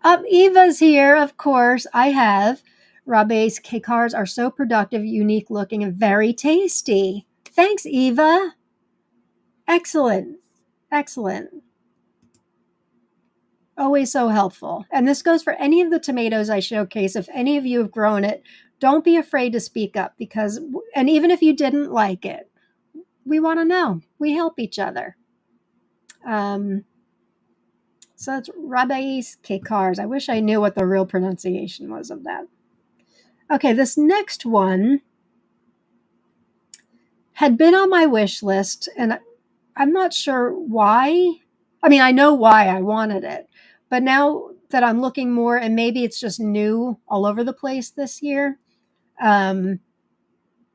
A: Eva's here, of course. I have. Rabe's Kekars are so productive, unique looking, and very tasty. Thanks, Eva. Excellent. Excellent. Always so helpful. And this goes for any of the tomatoes I showcase. If any of you have grown it, don't be afraid to speak up because, and even if you didn't like it, we want to know. We help each other. So it's Rabe's Kekars. I wish I knew what the real pronunciation was of that. Okay, this next one had been on my wish list, and I'm not sure why. I mean, I know why I wanted it, but now that I'm looking more, and maybe it's just new all over the place this year,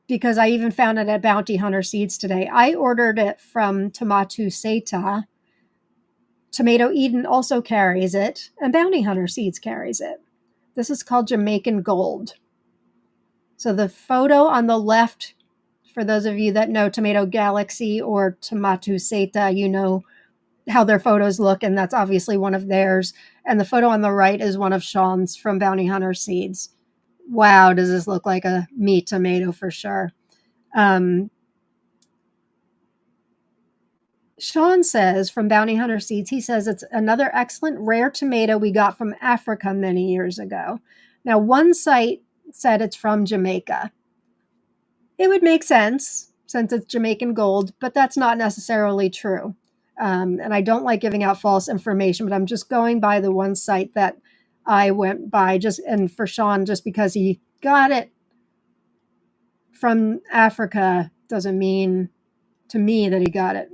A: because I even found it at Bounty Hunter Seeds today. I ordered it from TOMATO AWESOMESAUCE. Tomato Eden also carries it, and Bounty Hunter Seeds carries it. This is called Jamaican Gold. So the photo on the left, for those of you that know Tomato Galaxy or TOMATO AWESOMESAUCE, you know how their photos look, and that's obviously one of theirs. And the photo on the right is one of Sean's from Bounty Hunter Seeds. Wow, does this look like a me tomato for sure. Sean says from Bounty Hunter Seeds, he says it's another excellent rare tomato we got from Africa many years ago. Now, one site said it's from Jamaica. It would make sense since it's Jamaican gold, but that's not necessarily true. And I don't like giving out false information, but I'm just going by the one site that I went by and for Sean, just because he got it from Africa doesn't mean to me that he got it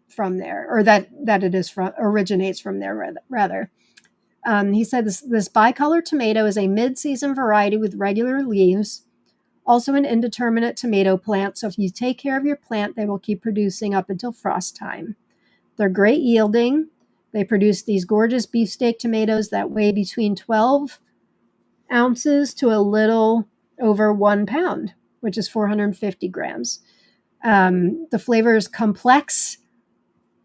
A: from there, or that it originates from there rather. He said this bicolor tomato is a mid-season variety with regular leaves, also an indeterminate tomato plant. So if you take care of your plant, they will keep producing up until frost time. They're great yielding. They produce these gorgeous beefsteak tomatoes that weigh between 12 ounces to a little over 1 pound, which is 450 grams. The flavor is complex.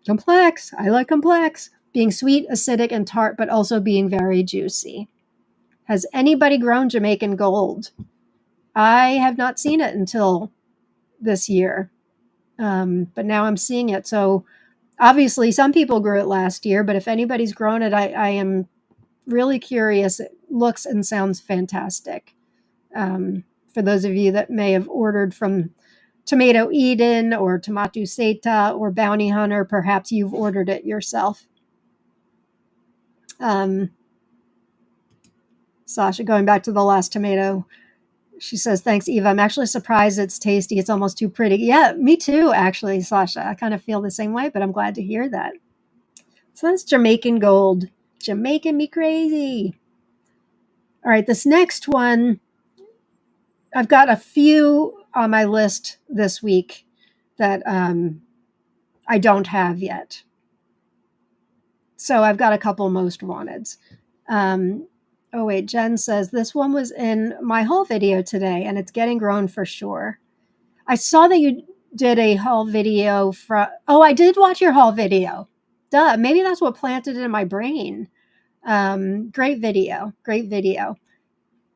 A: I like complex. Being sweet, acidic, and tart, but also being very juicy. Has anybody grown Jamaican Gold? I have not seen it until this year. But now I'm seeing it. So obviously, some people grew it last year, but if anybody's grown it, I am really curious. It looks and sounds fantastic. For those of you that may have ordered from Tomato Eden or Tomato Seta or Bounty Hunter, perhaps you've ordered it yourself. Sasha, going back to the last tomato, she says, thanks, Eva. I'm actually surprised it's tasty. It's almost too pretty. Yeah, me too, actually, Sasha. I kind of feel the same way, but I'm glad to hear that. So that's Jamaican Gold. Jamaican me crazy. All right, this next one, I've got a few on my list this week that I don't have yet. So I've got a couple most wanteds. Oh, wait, Jen says, this one was in my haul video today, and it's getting grown for sure. I saw that you did a haul video from... Oh, I did watch your haul video. Duh, maybe that's what planted it in my brain. Great video. Great video.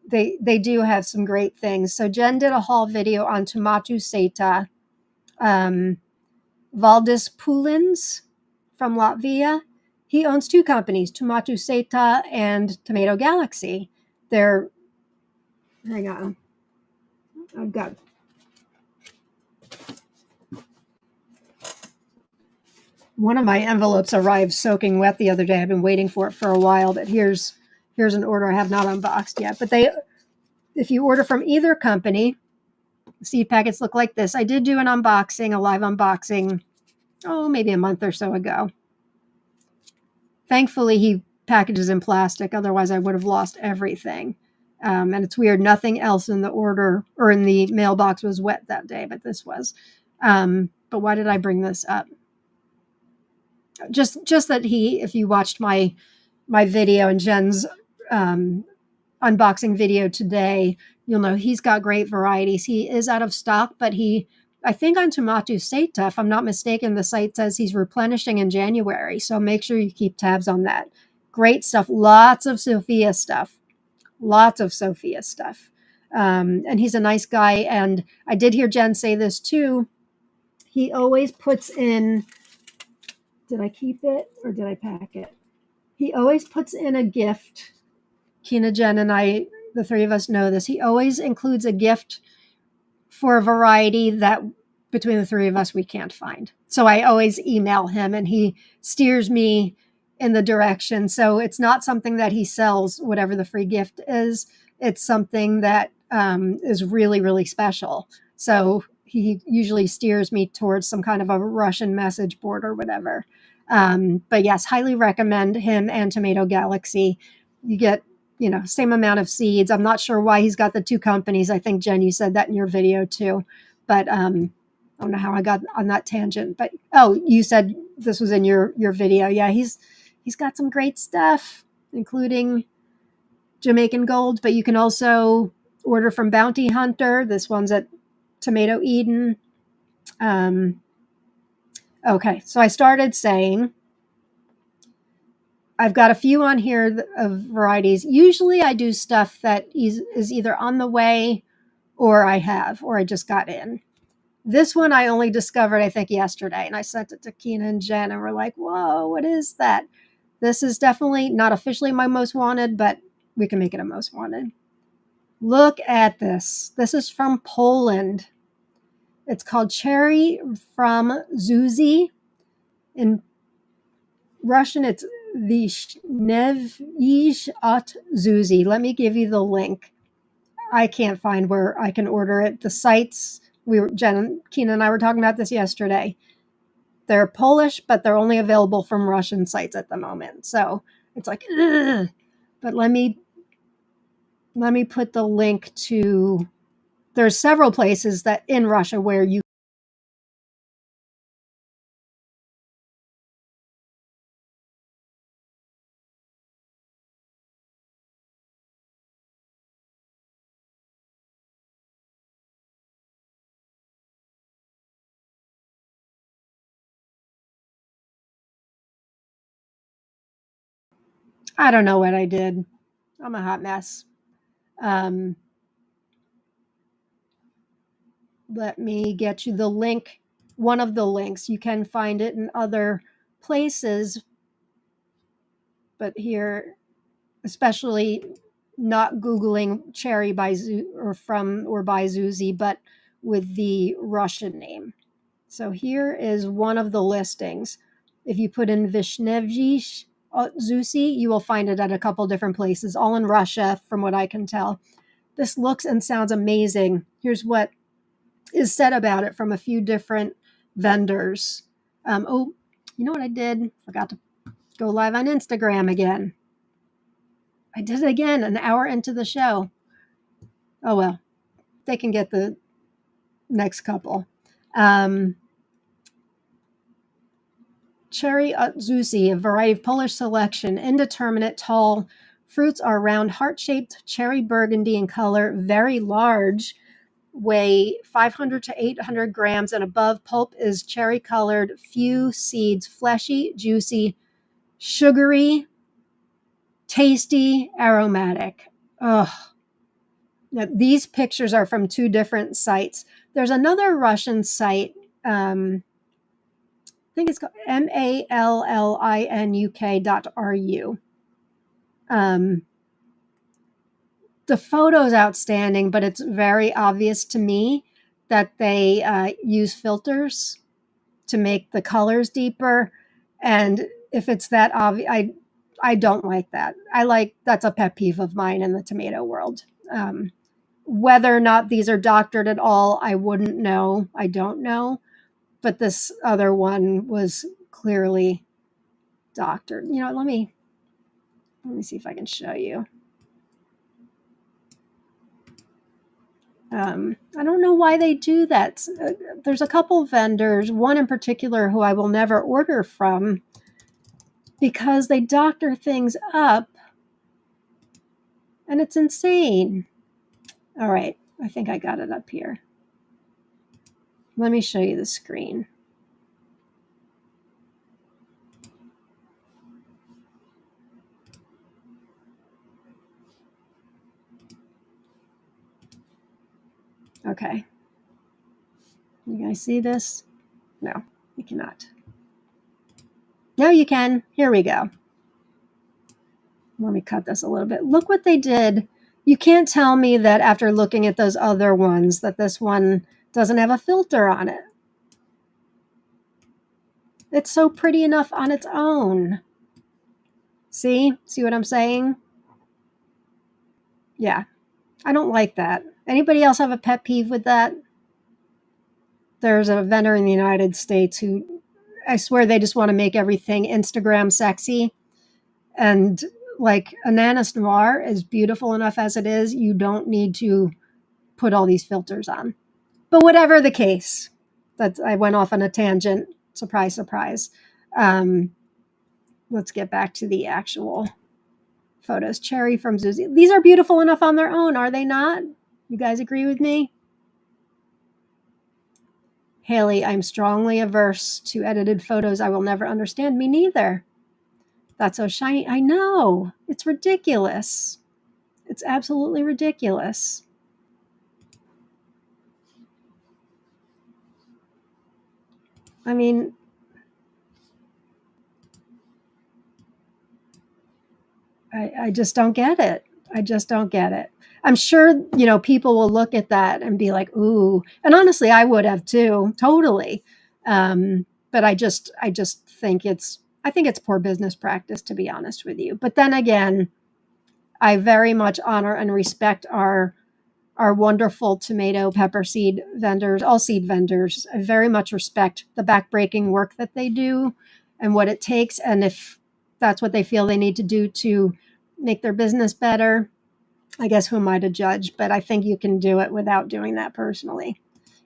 A: They do have some great things. So Jen did a haul video on Tomato Seta, Valdis Poulins from Latvia. He owns two companies, Tomato Seta and Tomato Galaxy. They're... Hang on. I've got... One of my envelopes arrived soaking wet the other day. I've been waiting for it for a while, but here's an order I have not unboxed yet. But if you order from either company, seed packets look like this. I did do an unboxing, a live unboxing, maybe a month or so ago. Thankfully, he packages in plastic. Otherwise, I would have lost everything. And it's weird. Nothing else in the order or in the mailbox was wet that day, but this was. But why did I bring this up? Just that if you watched my video and Jen's unboxing video today, you'll know he's got great varieties. He is out of stock, but I think on Tomato Seta, if I'm not mistaken, the site says he's replenishing in January. So make sure you keep tabs on that. Great stuff. Lots of Sophia stuff. And he's a nice guy. And I did hear Jen say this too. He always puts in... Did I keep it or did I pack it? He always puts in a gift. Kina, Jen, and I, the three of us know this. He always includes a gift for a variety that between the three of us we can't find. So I always email him and he steers me in the direction. So it's not something that he sells, whatever the free gift is. It's something that is really, really special. So he usually steers me towards some kind of a Russian message board or whatever. But yes, highly recommend him and Tomato Galaxy. You get, same amount of seeds. I'm not sure why he's got the two companies. I think, Jen, you said that in your video too. But I don't know how I got on that tangent. But, you said this was in your video. Yeah, he's got some great stuff, including Jamaican Gold. But you can also order from Bounty Hunter. This one's at Tomato Eden. Okay, so I started saying I've got a few on here of varieties. Usually I do stuff that is either on the way or I just got in. This one I only discovered, I think, yesterday, and I sent it to Kina and Jen, and we're like, whoa, what is that? This is definitely not officially my most wanted, but we can make it a most wanted. Look at this. This is from Poland. It's called Cherry from Zuzi. In Russian, it's Vishnevizh at Zuzi. Let me give you the link. I can't find where I can order it. The sites, Jen, Kina and I were talking about this yesterday. They're Polish, but they're only available from Russian sites at the moment. So it's like, ugh. But let me put the link to... There's several places that in Russia where you... I don't know what I did. I'm a hot mess. Let me get you the link one of the links. You can find it in other places, but here, especially not Googling cherry by by Zuzi, but with the Russian name. So here is one of the listings. If you put in Vishnevji Zuzi, you will find it at a couple different places, all in Russia, from what I can tell. This looks and sounds amazing. Here's what is said about it from a few different vendors. Oh, you know what I did? Forgot to go live on Instagram again. I did it again an hour into the show. Oh, well, they can get the next couple. Cherry Zuzi, a variety of Polish selection, indeterminate, tall. Fruits are round, heart-shaped, cherry burgundy in color, very large, weigh 500 to 800 grams and above. Pulp is cherry-colored, few seeds, fleshy, juicy, sugary, tasty, aromatic. Ugh. Now, these pictures are from two different sites. There's another Russian site, I think it's called mallinuk.ru. The photo's outstanding, but it's very obvious to me that they use filters to make the colors deeper. And if it's that obvious, I don't like that. That's a pet peeve of mine in the tomato world. Whether or not these are doctored at all, I wouldn't know. I don't know. But this other one was clearly doctored. You know, let me see if I can show you. I don't know why they do that. There's a couple vendors, one in particular who I will never order from because they doctor things up, and it's insane. All right, I think I got it up here. Let me show you the screen. Okay. You guys see this? No, you cannot. No, you can. Here we go. Let me cut this a little bit. Look what they did. You can't tell me that after looking at those other ones that this one doesn't have a filter on it. It's so pretty enough on its own. See what I'm saying? Yeah, I don't like that. Anybody else have a pet peeve with that? There's a vendor in the United States who, I swear, they just want to make everything Instagram sexy. And like Ananas Noir is beautiful enough as it is. You don't need to put all these filters on. But whatever the case, I went off on a tangent. Surprise, surprise. Let's get back to the actual photos. Cherry from Zuzi. These are beautiful enough on their own, are they not? You guys agree with me? Haley, I'm strongly averse to edited photos. I will never understand. Me neither. That's so shiny. I know. It's ridiculous. It's absolutely ridiculous. I mean, I just don't get it. I just don't get it. I'm sure, people will look at that and be like, ooh. And honestly, I would have too, totally. But I just think it's poor business practice, to be honest with you. But then again, I very much honor and respect our wonderful tomato pepper seed vendors, all seed vendors. I very much respect the backbreaking work that they do and what it takes. And if that's what they feel they need to do to make their business better, I guess who am I to judge? But I think you can do it without doing that personally.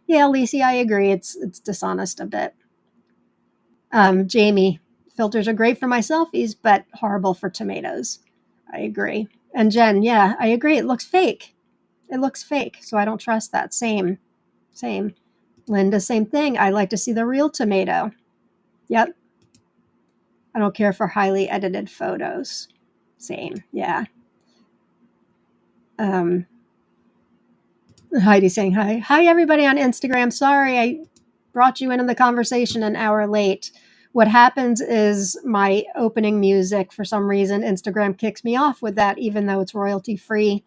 A: Yeah, Lacey, I agree. It's dishonest a bit. Jamie, filters are great for my selfies, but horrible for tomatoes. I agree. And Jen, yeah, I agree. It looks fake. So I don't trust that. Same. Linda, same thing. I like to see the real tomato. Yep. I don't care for highly edited photos. Same. Yeah. Heidi saying hi. Hi, everybody on Instagram. Sorry, brought you into the conversation an hour late. What happens is my opening music, for some reason, Instagram kicks me off with that, even though it's royalty free.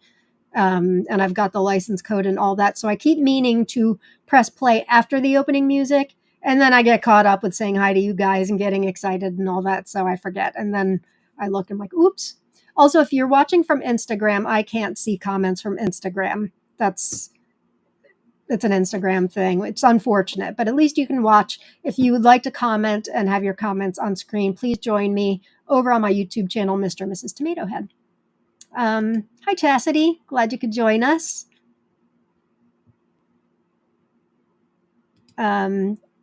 A: And I've got the license code and all that. So I keep meaning to press play after the opening music. And then I get caught up with saying hi to you guys and getting excited and all that. So I forget. And then I look and I'm like, oops. Also, if you're watching from Instagram, I can't see comments from Instagram. It's an Instagram thing. It's unfortunate, but at least you can watch. If you would like to comment and have your comments on screen, please join me over on my YouTube channel, Mr. and Mrs. Tomato Head. Hi, Chastity. Glad you could join us.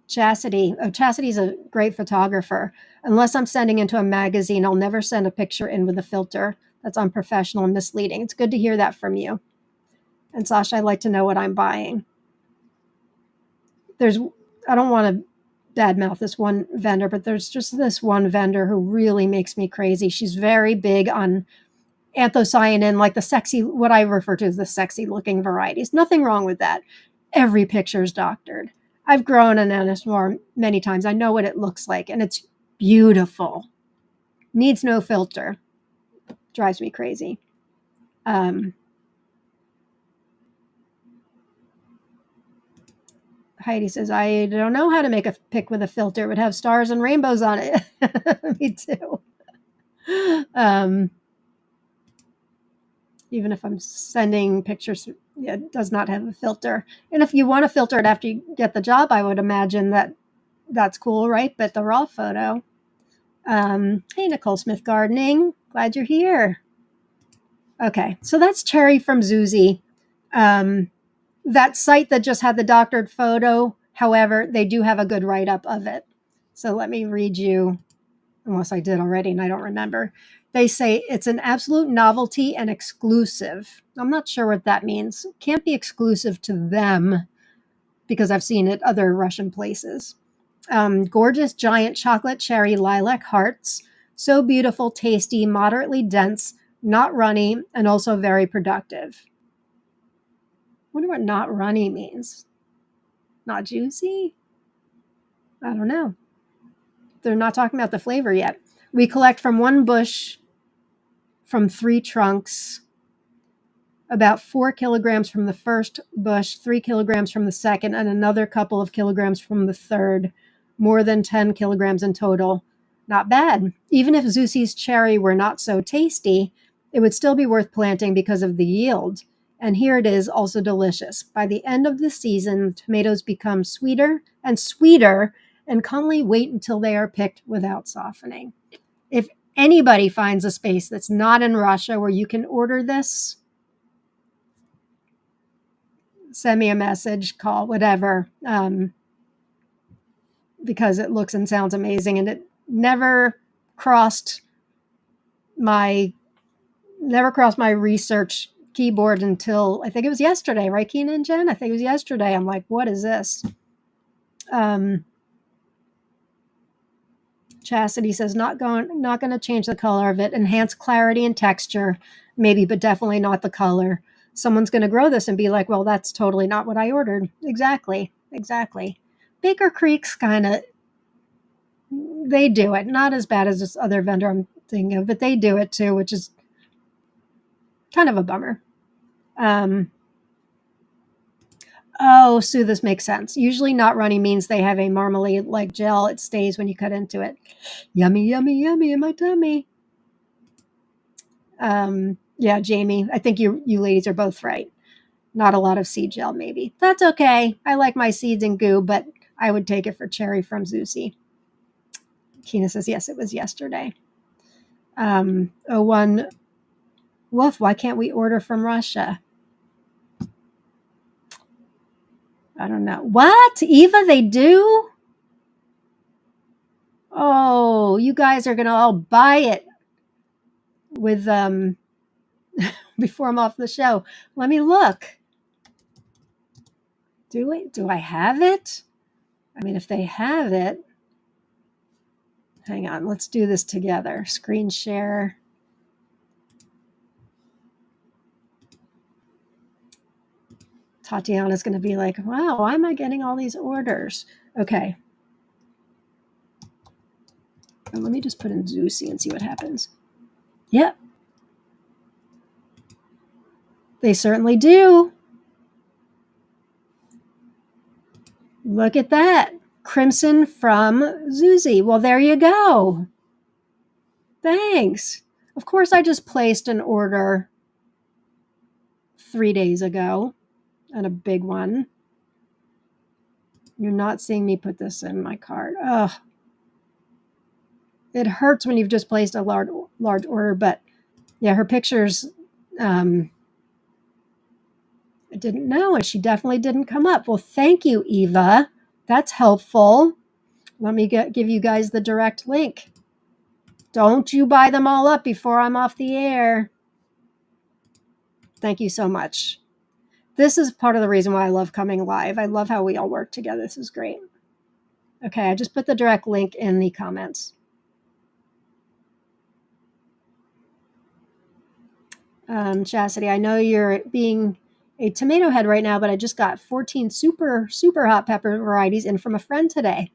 A: Chastity. Oh, Chastity's a great photographer. Unless I'm sending into a magazine, I'll never send a picture in with a filter. That's unprofessional and misleading. It's good to hear that from you. And Sasha, I'd like to know what I'm buying. I don't want to badmouth this one vendor, but there's just this one vendor who really makes me crazy. She's very big on anthocyanin, like the sexy, what I refer to as the sexy looking varieties. Nothing wrong with that. Every picture is doctored. I've grown an anismore many times. I know what it looks like, and it's beautiful. Needs no filter. Drives me crazy. Heidi says, I don't know how to make a pic with a filter. It would have stars and rainbows on it. Me too. Even if I'm sending pictures, it does not have a filter. And if you want to filter it after you get the job, I would imagine that's cool, right? But the raw photo. Hey, Nicole Smith Gardening. Glad you're here. Okay, so that's Cherry from Zuzi. That site that just had the doctored photo, however, they do have a good write-up of it. So let me read you, unless I did already and I don't remember. They say it's an absolute novelty and exclusive. I'm not sure what that means. It can't be exclusive to them because I've seen it other Russian places. Gorgeous giant chocolate cherry lilac hearts. So beautiful, tasty, moderately dense, not runny, and also very productive. I wonder what not runny means. Not juicy? I don't know. They're not talking about the flavor yet. We collect from one bush from 3 trunks, about 4 kilograms from the first bush, 3 kilograms from the second, and another couple of kilograms from the third. More than 10 kilograms in total. Not bad. Even if Zusi's cherry were not so tasty, it would still be worth planting because of the yield. And here it is, also delicious. By the end of the season, tomatoes become sweeter and sweeter, and calmly wait until they are picked without softening. If anybody finds a space that's not in Russia where you can order this, send me a message, call, whatever, because it looks and sounds amazing, and it never crossed my research keyboard until I think it was yesterday, right, Keena and Jen? I think it was yesterday. I'm like, what is this? Chastity says, not going to change the color of it. Enhance clarity and texture, maybe, but definitely not the color. Someone's going to grow this and be like, well, that's totally not what I ordered. Exactly. Baker Creek's kind of, they do it. Not as bad as this other vendor I'm thinking of, but they do it too, which is kind of a bummer. Sue, this makes sense. Usually not runny means they have a marmalade-like gel. It stays when you cut into it. Yummy, yummy, yummy in my tummy. Yeah, Jamie, I think you ladies are both right. Not a lot of seed gel, maybe. That's okay. I like my seeds and goo, but I would take it for cherry from Zusi. Keena says, yes, it was yesterday. 01, woof, why can't we order from Russia? I don't know. What? Eva, they do? Oh, you guys are going to all buy it with before I'm off the show. Let me look. Do I have it? I mean, if they have it, hang on, let's do this together. Screen share. Tatiana's going to be like, wow, why am I getting all these orders? Okay. Let me just put in Zusi and see what happens. Yep. They certainly do. Look at that. Crimson from Zuzi. Well, there you go. Thanks. Of course, I just placed an order 3 days ago, and a big one. You're not seeing me put this in my cart. Ugh. It hurts when you've just placed a large order, but yeah, her pictures, I didn't know, and she definitely didn't come up. Well, thank you, Eva. That's helpful. Let me give you guys the direct link. Don't you buy them all up before I'm off the air. Thank you so much. This is part of the reason why I love coming live. I love how we all work together. This is great. Okay, I just put the direct link in the comments. Chastity, I know you're being a tomato head right now, but I just got 14 super hot pepper varieties in from a friend today.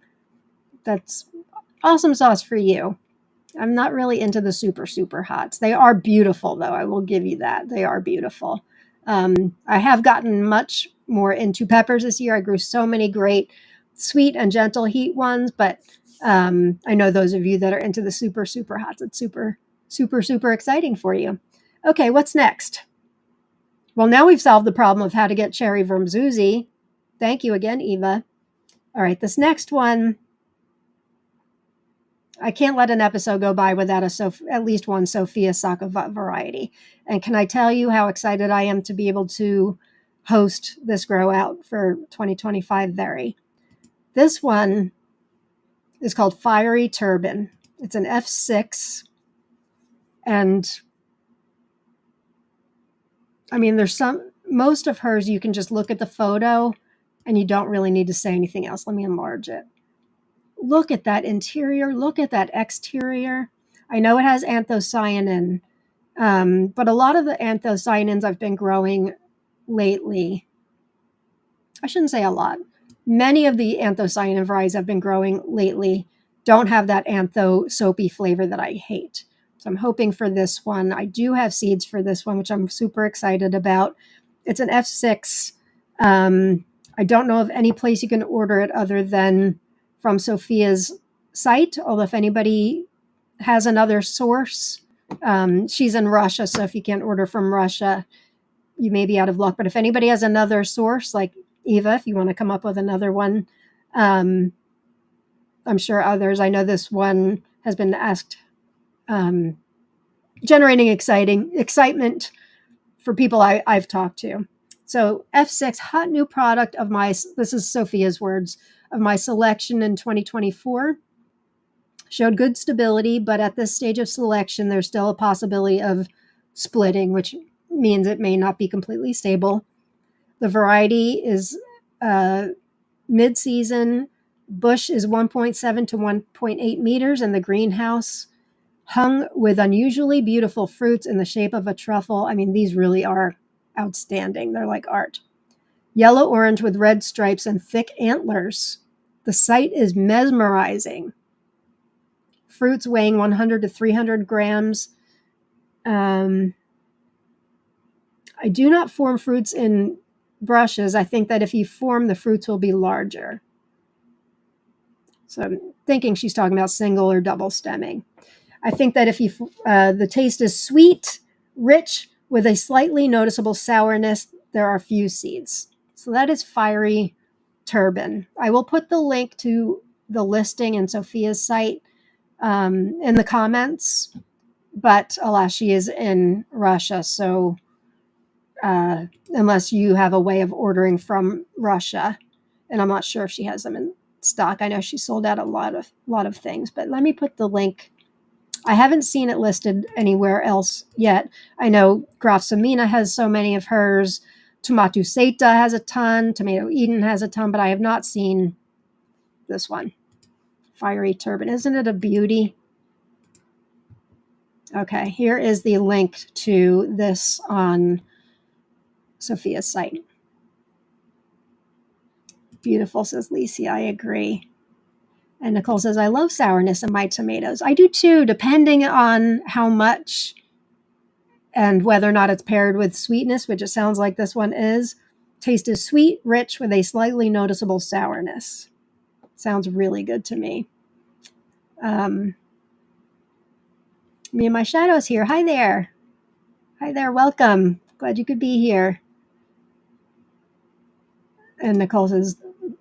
A: That's awesome sauce for you. I'm not really into the super hots. They are beautiful, though. I will give you that. They are beautiful. I have gotten much more into peppers this year. I grew so many great sweet and gentle heat ones, but I know those of you that are into the super hots, it's super exciting for you. Okay, what's next? Well, now we've solved the problem of how to get cherry vermouth. Thank you again, Eva. All right, this next one, I can't let an episode go by without at least one Sophia Saka variety. And can I tell you how excited I am to be able to host this grow out for 2025 Very. This one is called Fiery Turban. It's an F6. And I mean, most of hers, you can just look at the photo and you don't really need to say anything else. Let me enlarge it. Look at that interior. Look at that exterior. I know it has anthocyanin, but a lot of the anthocyanins I've been growing lately, I shouldn't say a lot. Many of the anthocyanin varieties I've been growing lately don't have that antho soapy flavor that I hate. So I'm hoping for this one. I do have seeds for this one, which I'm super excited about. It's an F6. I don't know of any place you can order it other than from Sophia's site, although if anybody has another source, she's in Russia, so if you can't order from Russia, you may be out of luck. But if anybody has another source, like Eva, if you want to come up with another one, I'm sure others. I know this one has been asked, generating excitement for people I've talked to. So F6, hot new product of this is Sophia's words, of my selection in 2024. Showed good stability, but at this stage of selection, there's still a possibility of splitting, which means it may not be completely stable. The variety is mid-season. Bush is 1.7 to 1.8 meters, and the greenhouse hung with unusually beautiful fruits in the shape of a truffle. I mean, these really are outstanding. They're like art. Yellow-orange with red stripes and thick antlers. The sight is mesmerizing. Fruits weighing 100 to 300 grams. I do not form fruits in brushes. I think that if you form, the fruits will be larger. So I'm thinking she's talking about single or double stemming. I think that if the taste is sweet, rich, with a slightly noticeable sourness, there are few seeds. So that is Fiery Turban. I will put the link to the listing in Sophia's site in the comments, but alas, she is in Russia, so unless you have a way of ordering from Russia, and I'm not sure if she has them in stock. I know she sold out a lot of things, but let me put the link. I haven't seen it listed anywhere else yet. I know Graf Samina has so many of hers. Tomato Awesomesauce has a ton. Tomato Eden has a ton, but I have not seen this one. Fiery Turban. Isn't it a beauty? Okay, here is the link to this on Sophia's site. Beautiful, says Lisi. I agree. And Nicole says, I love sourness in my tomatoes. I do too, depending on how much and whether or not it's paired with sweetness, which it sounds like this one is. Taste is sweet, rich, with a slightly noticeable sourness. Sounds really good to me. Me and my shadows here. Hi there. Hi there. Welcome. Glad you could be here. And Nicole says,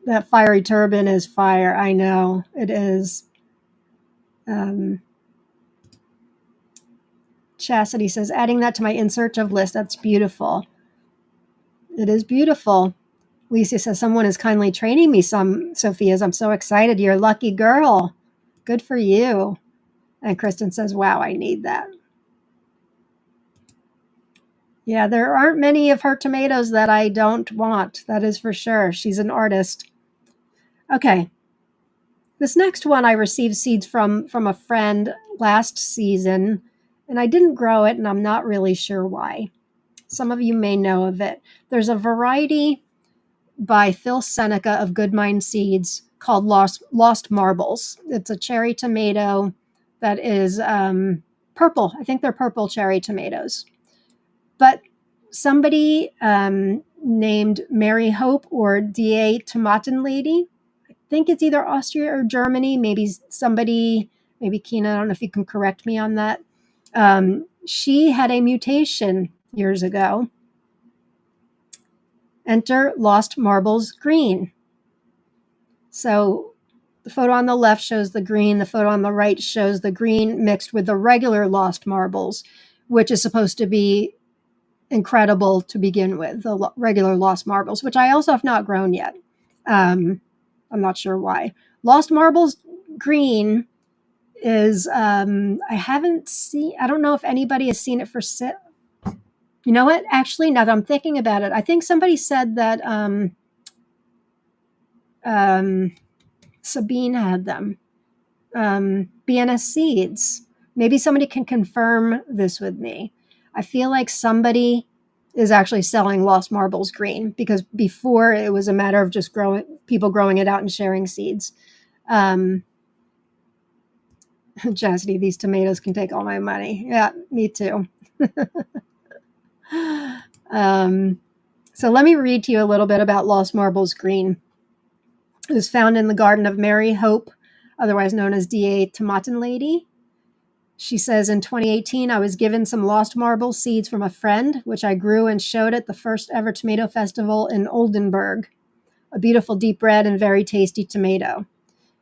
A: that fiery turban is fire. I know. It is. Chastity says, adding that to my in search of list. That's beautiful. It is beautiful. Lisa says, someone is kindly training me some Sophia's. I'm so excited. You're a lucky girl. Good for you. And Kristen says, wow, I need that. Yeah, there aren't many of her tomatoes that I don't want. That is for sure. She's an artist. Okay. This next one I received seeds from a friend last season, and I didn't grow it, and I'm not really sure why. Some of you may know of it. There's a variety by Phil Seneca of Good Mind Seeds called Lost Marbles. It's a cherry tomato that is purple. I think they're purple cherry tomatoes. But somebody named Mary Hope or D.A. Tomatenlady, I think it's either Austria or Germany, maybe Kina, I don't know if you can correct me on that. She had a mutation years ago. Enter Lost Marbles green. So the photo on the left shows the green. The photo on the right shows the green mixed with the regular Lost Marbles, which is supposed to be incredible to begin with, the regular Lost Marbles, which I also have not grown yet. I'm not sure why. Lost Marbles green is, I don't know if anybody has seen it for sale. You know what? Actually, now that I'm thinking about it, I think somebody said that Sabine had them. BNS Seeds. Maybe somebody can confirm this with me. I feel like somebody is actually selling Lost Marbles green, because before it was a matter of just people growing it out and sharing seeds. Chastity, these tomatoes can take all my money. Yeah, me too. So let me read to you a little bit about Lost Marbles green. It was found in the garden of Mary Hope, otherwise known as D.A. Tomatenlady. She says, in 2018, I was given some Lost Marble seeds from a friend, which I grew and showed at the first ever tomato festival in Oldenburg. A beautiful deep red and very tasty tomato.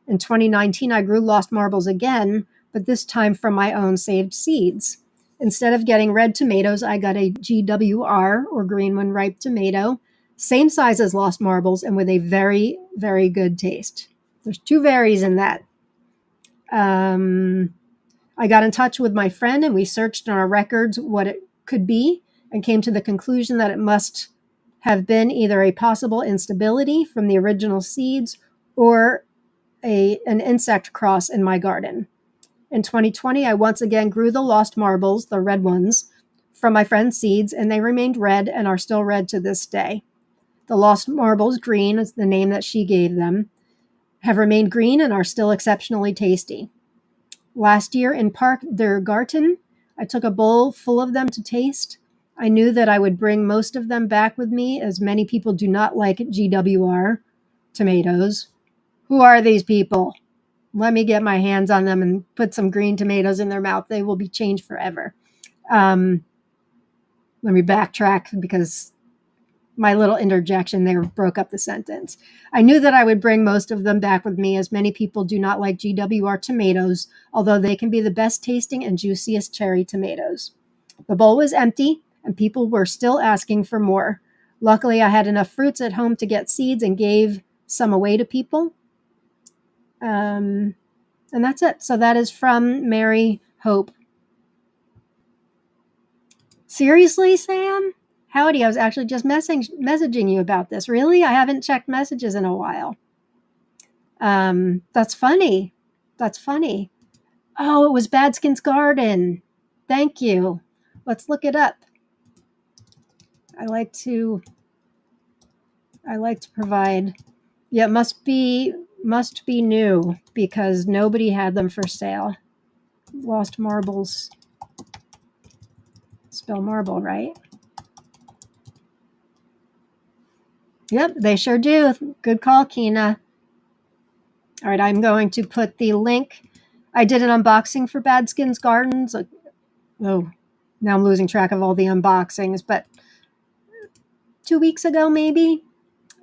A: In 2019, I grew Lost Marbles again, but this time from my own saved seeds. Instead of getting red tomatoes, I got a GWR, or green when ripe tomato, same size as Lost Marbles and with a very, very good taste. There's 2 varies in that. I got in touch with my friend and we searched in our records what it could be and came to the conclusion that it must have been either a possible instability from the original seeds or an insect cross in my garden. In 2020, I once again grew the Lost Marbles, the red ones, from my friend's seeds, and they remained red and are still red to this day. The Lost Marbles green is the name that she gave them, have remained green and are still exceptionally tasty. Last year in Park der Garten, I took a bowl full of them to taste. I knew that I would bring most of them back with me, as many people do not like GWR tomatoes. Who are these people? Let me get my hands on them and put some green tomatoes in their mouth. They will be changed forever. Let me backtrack because my little interjection there broke up the sentence. I knew that I would bring most of them back with me, as many people do not like GWR tomatoes, although they can be the best tasting and juiciest cherry tomatoes. The bowl was empty, and people were still asking for more. Luckily, I had enough fruits at home to get seeds and gave some away to people. And that's it. So that is from Mary Hope. Seriously, Sam? Howdy, I was actually just messaging you about this. Really? I haven't checked messages in a while. That's funny. That's funny. Oh, it was Badskin's Garden. Thank you. Let's look it up. I like to provide, Yeah, must be new because nobody had them for sale. Lost marbles. Spell marble, right? Yep, they sure do. Good call, Kina. All right, I'm going to put the link. I did an unboxing for Bad Skins Gardens. Oh, now I'm losing track of all the unboxings, but 2 weeks ago, maybe.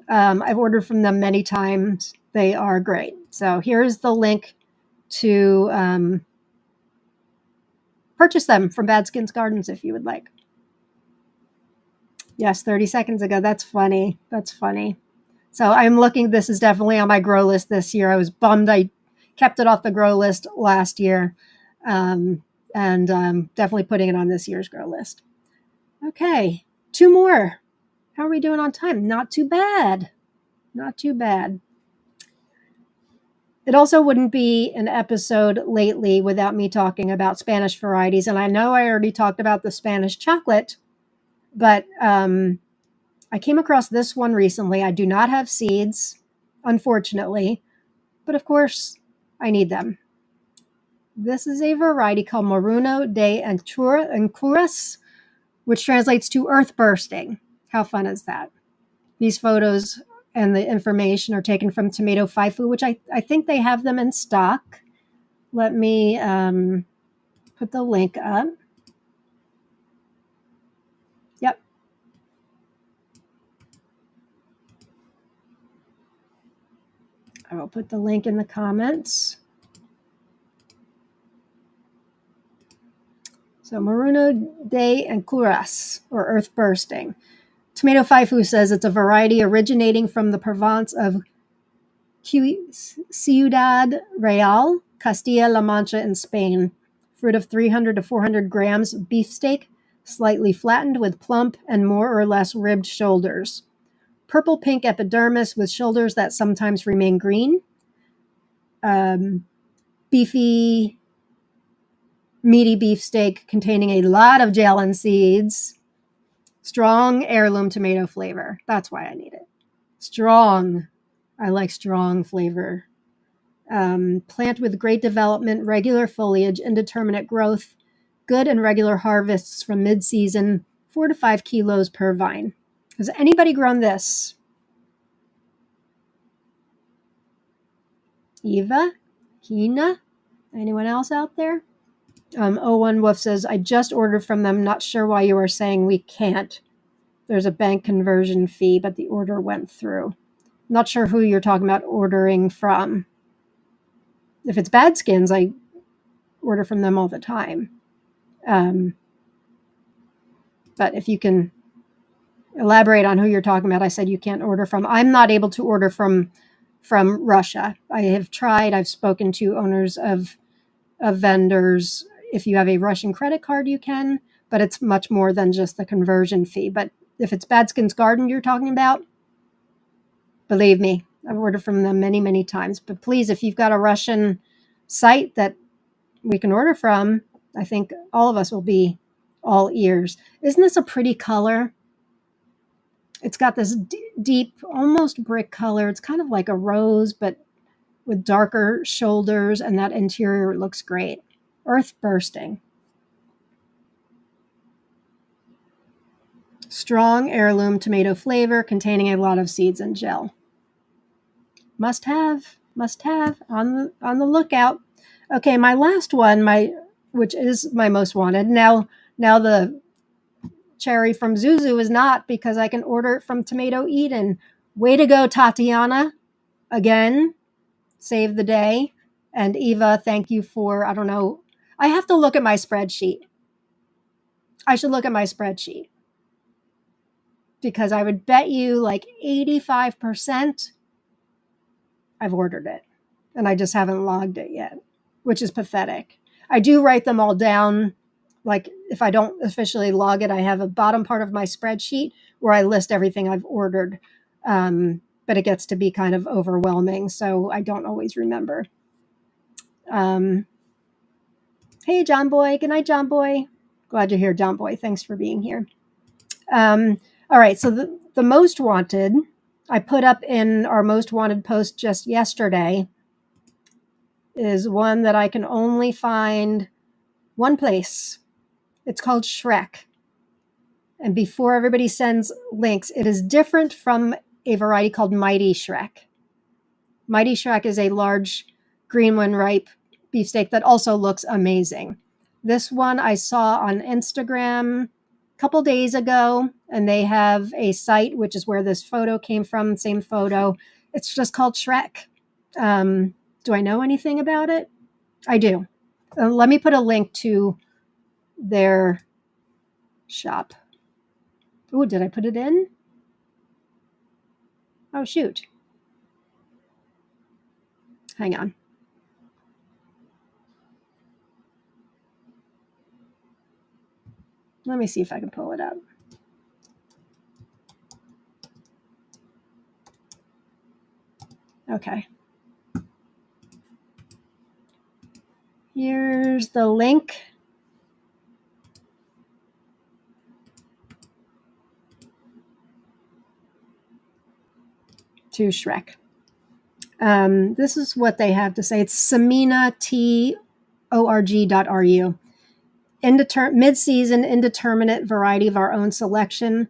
A: I've ordered from them many times. They are great. So here's the link to purchase them from Bad Skins Gardens if you would like. Yes, 30 seconds ago. That's funny. That's funny. So I'm looking, this is definitely on my grow list this year. I was bummed I kept it off the grow list last year. And definitely putting it on this year's grow list. Okay, 2 more. How are we doing on time? Not too bad. Not too bad. It also wouldn't be an episode lately without me talking about Spanish varieties. And I know I already talked about the Spanish chocolate, but I came across this one recently. I do not have seeds, unfortunately, but of course I need them. This is a variety called Moruno de Ancuras, which translates to earth bursting. How fun is that? These photos and the information are taken from Tomato Faifu, which I think they have them in stock. Let me put the link up. Yep. I will put the link in the comments. So Moruno de Ancuras, or earth bursting. Tomato Faifu says it's a variety originating from the Provence of Ciudad Real, Castilla-La Mancha in Spain. Fruit of 300 to 400 grams, beefsteak, slightly flattened with plump and more or less ribbed shoulders. Purple-pink epidermis with shoulders that sometimes remain green. Beefy, meaty beefsteak containing a lot of gel and seeds. Strong heirloom tomato flavor. That's why I need it. Strong. I like strong flavor. Plant with great development, regular foliage, indeterminate growth, good and regular harvests from mid-season, 4 to 5 kilos per vine. Has anybody grown this? Eva? Kina? Anyone else out there? 01 Wolf says, I just ordered from them. Not sure why you are saying we can't. There's a bank conversion fee, but the order went through. Not sure who you're talking about ordering from. If it's Bad Skins, I order from them all the time. But if you can elaborate on who you're talking about, I said you can't order from. I'm not able to order from Russia. I have tried. I've spoken to owners of vendors. If you have a Russian credit card, you can, but it's much more than just the conversion fee. But if it's Bad Skins Garden you're talking about, believe me, I've ordered from them many, many times. But please, if you've got a Russian site that we can order from, I think all of us will be all ears. Isn't this a pretty color? It's got this deep, almost brick color. It's kind of like a rose, but with darker shoulders, and that interior looks great. Earth bursting. Strong heirloom tomato flavor containing a lot of seeds and gel. Must have on the lookout. Okay, my last one, which is my most wanted. Now the cherry from Zuzu is not, because I can order it from Tomato Eden. Way to go, Tatiana. Again, save the day. And Eva, thank you for, I don't know, I have to look at my spreadsheet. I should look at my spreadsheet. Because I would bet you like 85% I've ordered it. And I just haven't logged it yet, which is pathetic. I do write them all down. Like if I don't officially log it, I have a bottom part of my spreadsheet where I list everything I've ordered. But it gets to be kind of overwhelming, so I don't always remember. Hey, John Boy. Good night, John Boy. Glad you're here, John Boy. Thanks for being here. All right, so the most wanted I put up in our most wanted post just yesterday is one that I can only find one place. It's called Shrek. And before everybody sends links, it is different from a variety called Mighty Shrek. Mighty Shrek is a large green one ripe beefsteak that also looks amazing. This one I saw on Instagram a couple days ago, and they have a site, which is where this photo came from, same photo. It's just called Shrek. Do I know anything about it? I do. Let me put a link to their shop. Oh, did I put it in? Oh, shoot. Hang on. Let me see if I can pull it up. Okay. Here's the link. To Shrek. This is what they have to say. It's seminatorg.ru. Mid-season indeterminate variety of our own selection.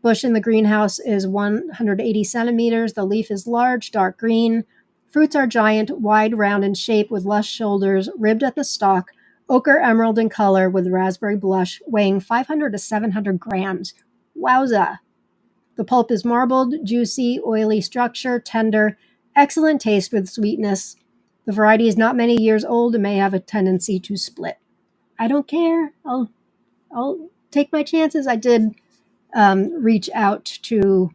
A: Bush in the greenhouse is 180 centimeters. The leaf is large, dark green. Fruits are giant, wide, round in shape with lush shoulders, ribbed at the stalk, ochre emerald in color with raspberry blush, weighing 500 to 700 grams. Wowza. The pulp is marbled, juicy, oily structure, tender, excellent taste with sweetness. The variety is not many years old and may have a tendency to split. I don't care. I'll take my chances. I did reach out to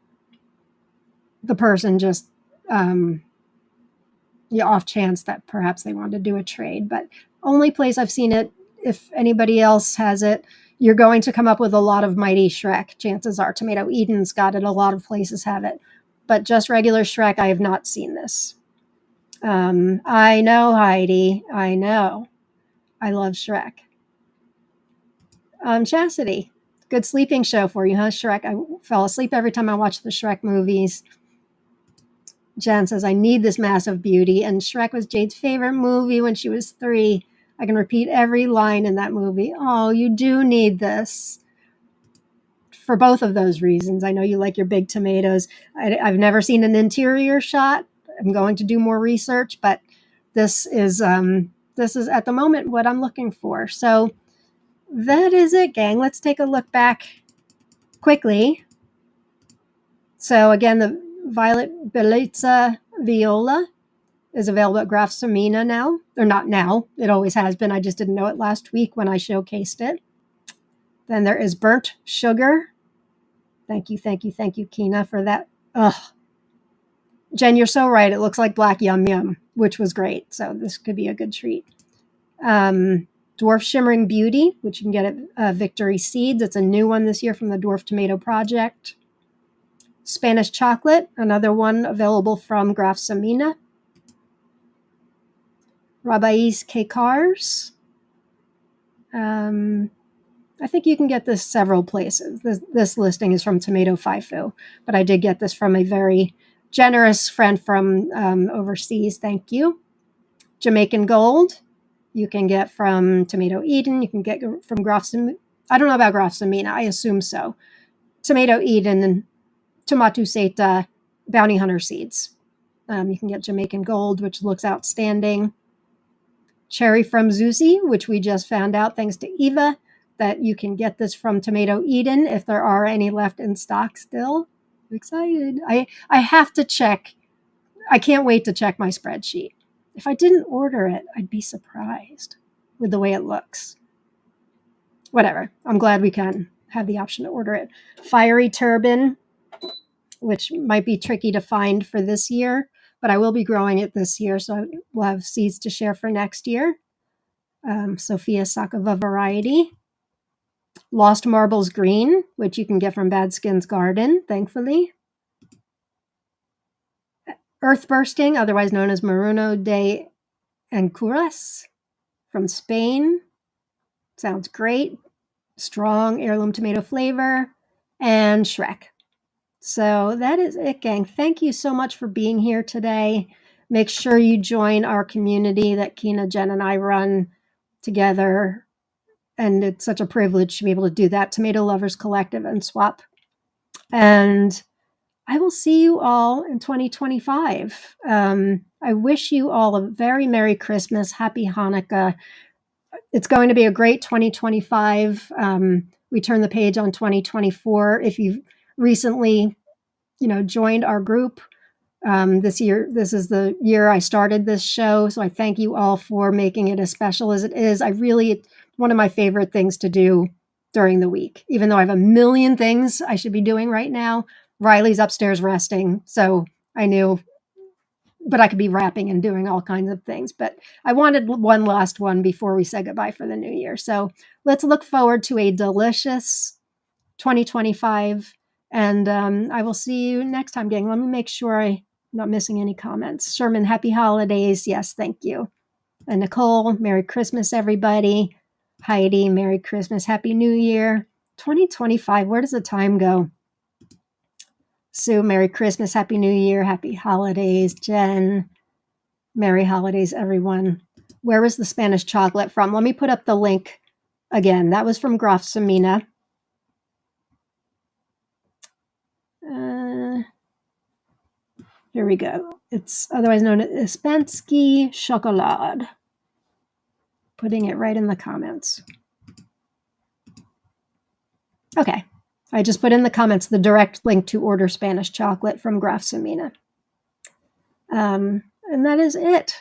A: the person just off chance that perhaps they wanted to do a trade. But only place I've seen it, if anybody else has it, you're going to come up with a lot of Mighty Shrek. Chances are Tomato Eden's got it. A lot of places have it. But just regular Shrek, I have not seen this. I know, Heidi. I know. I love Shrek. Chastity. Good sleeping show for you, huh, Shrek? I fell asleep every time I watched the Shrek movies. Jen says, I need this massive beauty. And Shrek was Jade's favorite movie when she was 3. I can repeat every line in that movie. Oh, you do need this. For both of those reasons. I know you like your big tomatoes. I've never seen an interior shot. I'm going to do more research, but this is at the moment what I'm looking for. So that is it, gang. Let's take a look back quickly. So again, the Violet Bellezza Viola is available at Grafsamina now. Or not now. It always has been. I just didn't know it last week when I showcased it. Then there is Burnt Sugar. Thank you, Kina, for that. Ugh. Jen, you're so right. It looks like black yum yum, which was great. So this could be a good treat. Dwarf Shimmering Beauty, which you can get at Victory Seeds. It's a new one this year from the Dwarf Tomato Project. Spanish Chocolate, another one available from Grafsamina. Rabais Kekars. I think you can get this several places. This listing is from Tomato FIFO, but I did get this from a very generous friend from overseas. Thank you. Jamaican Gold, you can get from Tomato Eden. You can get from Grafsamina. I don't know about Grafsamina. I assume so. Tomato Eden and Tomato Seta Bounty Hunter seeds. You can get Jamaican Gold, which looks outstanding. Cherry from Zuzi, which we just found out thanks to Eva, that you can get this from Tomato Eden if there are any left in stock still. I'm excited. I have to check. I can't wait to check my spreadsheet. If I didn't order it, I'd be surprised with the way it looks. Whatever. I'm glad we can have the option to order it. Fiery Turban, which might be tricky to find for this year, but I will be growing it this year, so we'll have seeds to share for next year. Sophia Sakova variety. Lost Marbles Green, which you can get from Bad Skin's Garden, thankfully. Earth Bursting, otherwise known as Maruno de Ancuras from Spain. Sounds great. Strong heirloom tomato flavor. And Shrek. So that is it, gang. Thank you so much for being here today. Make sure you join our community that Kina, Jen, and I run together. And it's such a privilege to be able to do that. Tomato Lovers Collective and Swap. And I will see you all in 2025. I wish you all a very Merry Christmas, Happy Hanukkah. It's going to be a great 2025. We turn the page on 2024. If you've recently, joined our group this year, this is the year I started this show. So I thank you all for making it as special as it is. One of my favorite things to do during the week, even though I have a million things I should be doing right now. Riley's upstairs resting. So I knew, but I could be rapping and doing all kinds of things. But I wanted one last one before we say goodbye for the new year. So let's look forward to a delicious 2025. And I will see you next time, gang. Let me make sure I'm not missing any comments. Sherman, happy holidays. Yes, thank you. And Nicole, Merry Christmas, everybody. Heidi, Merry Christmas, Happy New Year. 2025, where does the time go? Sue, Merry Christmas, Happy New Year, Happy Holidays. Jen, Merry Holidays, everyone. Where was the Spanish chocolate from? Let me put up the link again. That was from Graf Samina. Here we go. It's otherwise known as Spansky Chocolade. Putting it right in the comments. Okay. I just put in the comments the direct link to order Spanish chocolate from Graf Samina. And that is it.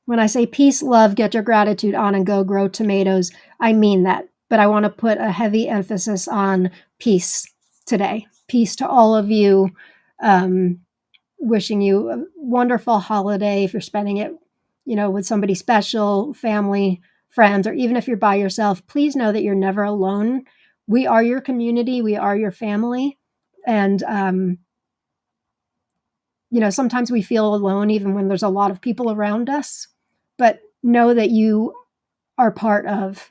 A: When I say peace, love, get your gratitude on, and go grow tomatoes, I mean that. But I want to put a heavy emphasis on peace today. Peace to all of you. Wishing you a wonderful holiday if you're spending it, with somebody special, family, friends, or even if you're by yourself. Please know that you're never alone. We are your community. We are your family. And, sometimes we feel alone even when there's a lot of people around us. But know that you are part of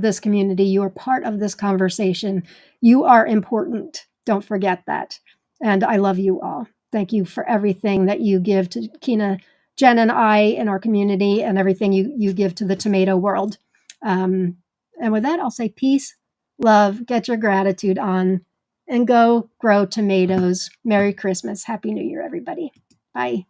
A: this community. You are part of this conversation. You are important. Don't forget that. And I love you all. Thank you for everything that you give to Kina, Jen, and I in our community, and everything you give to the tomato world. And with that, I'll say peace, love, get your gratitude on, and go grow tomatoes. Merry Christmas. Happy New Year, everybody. Bye.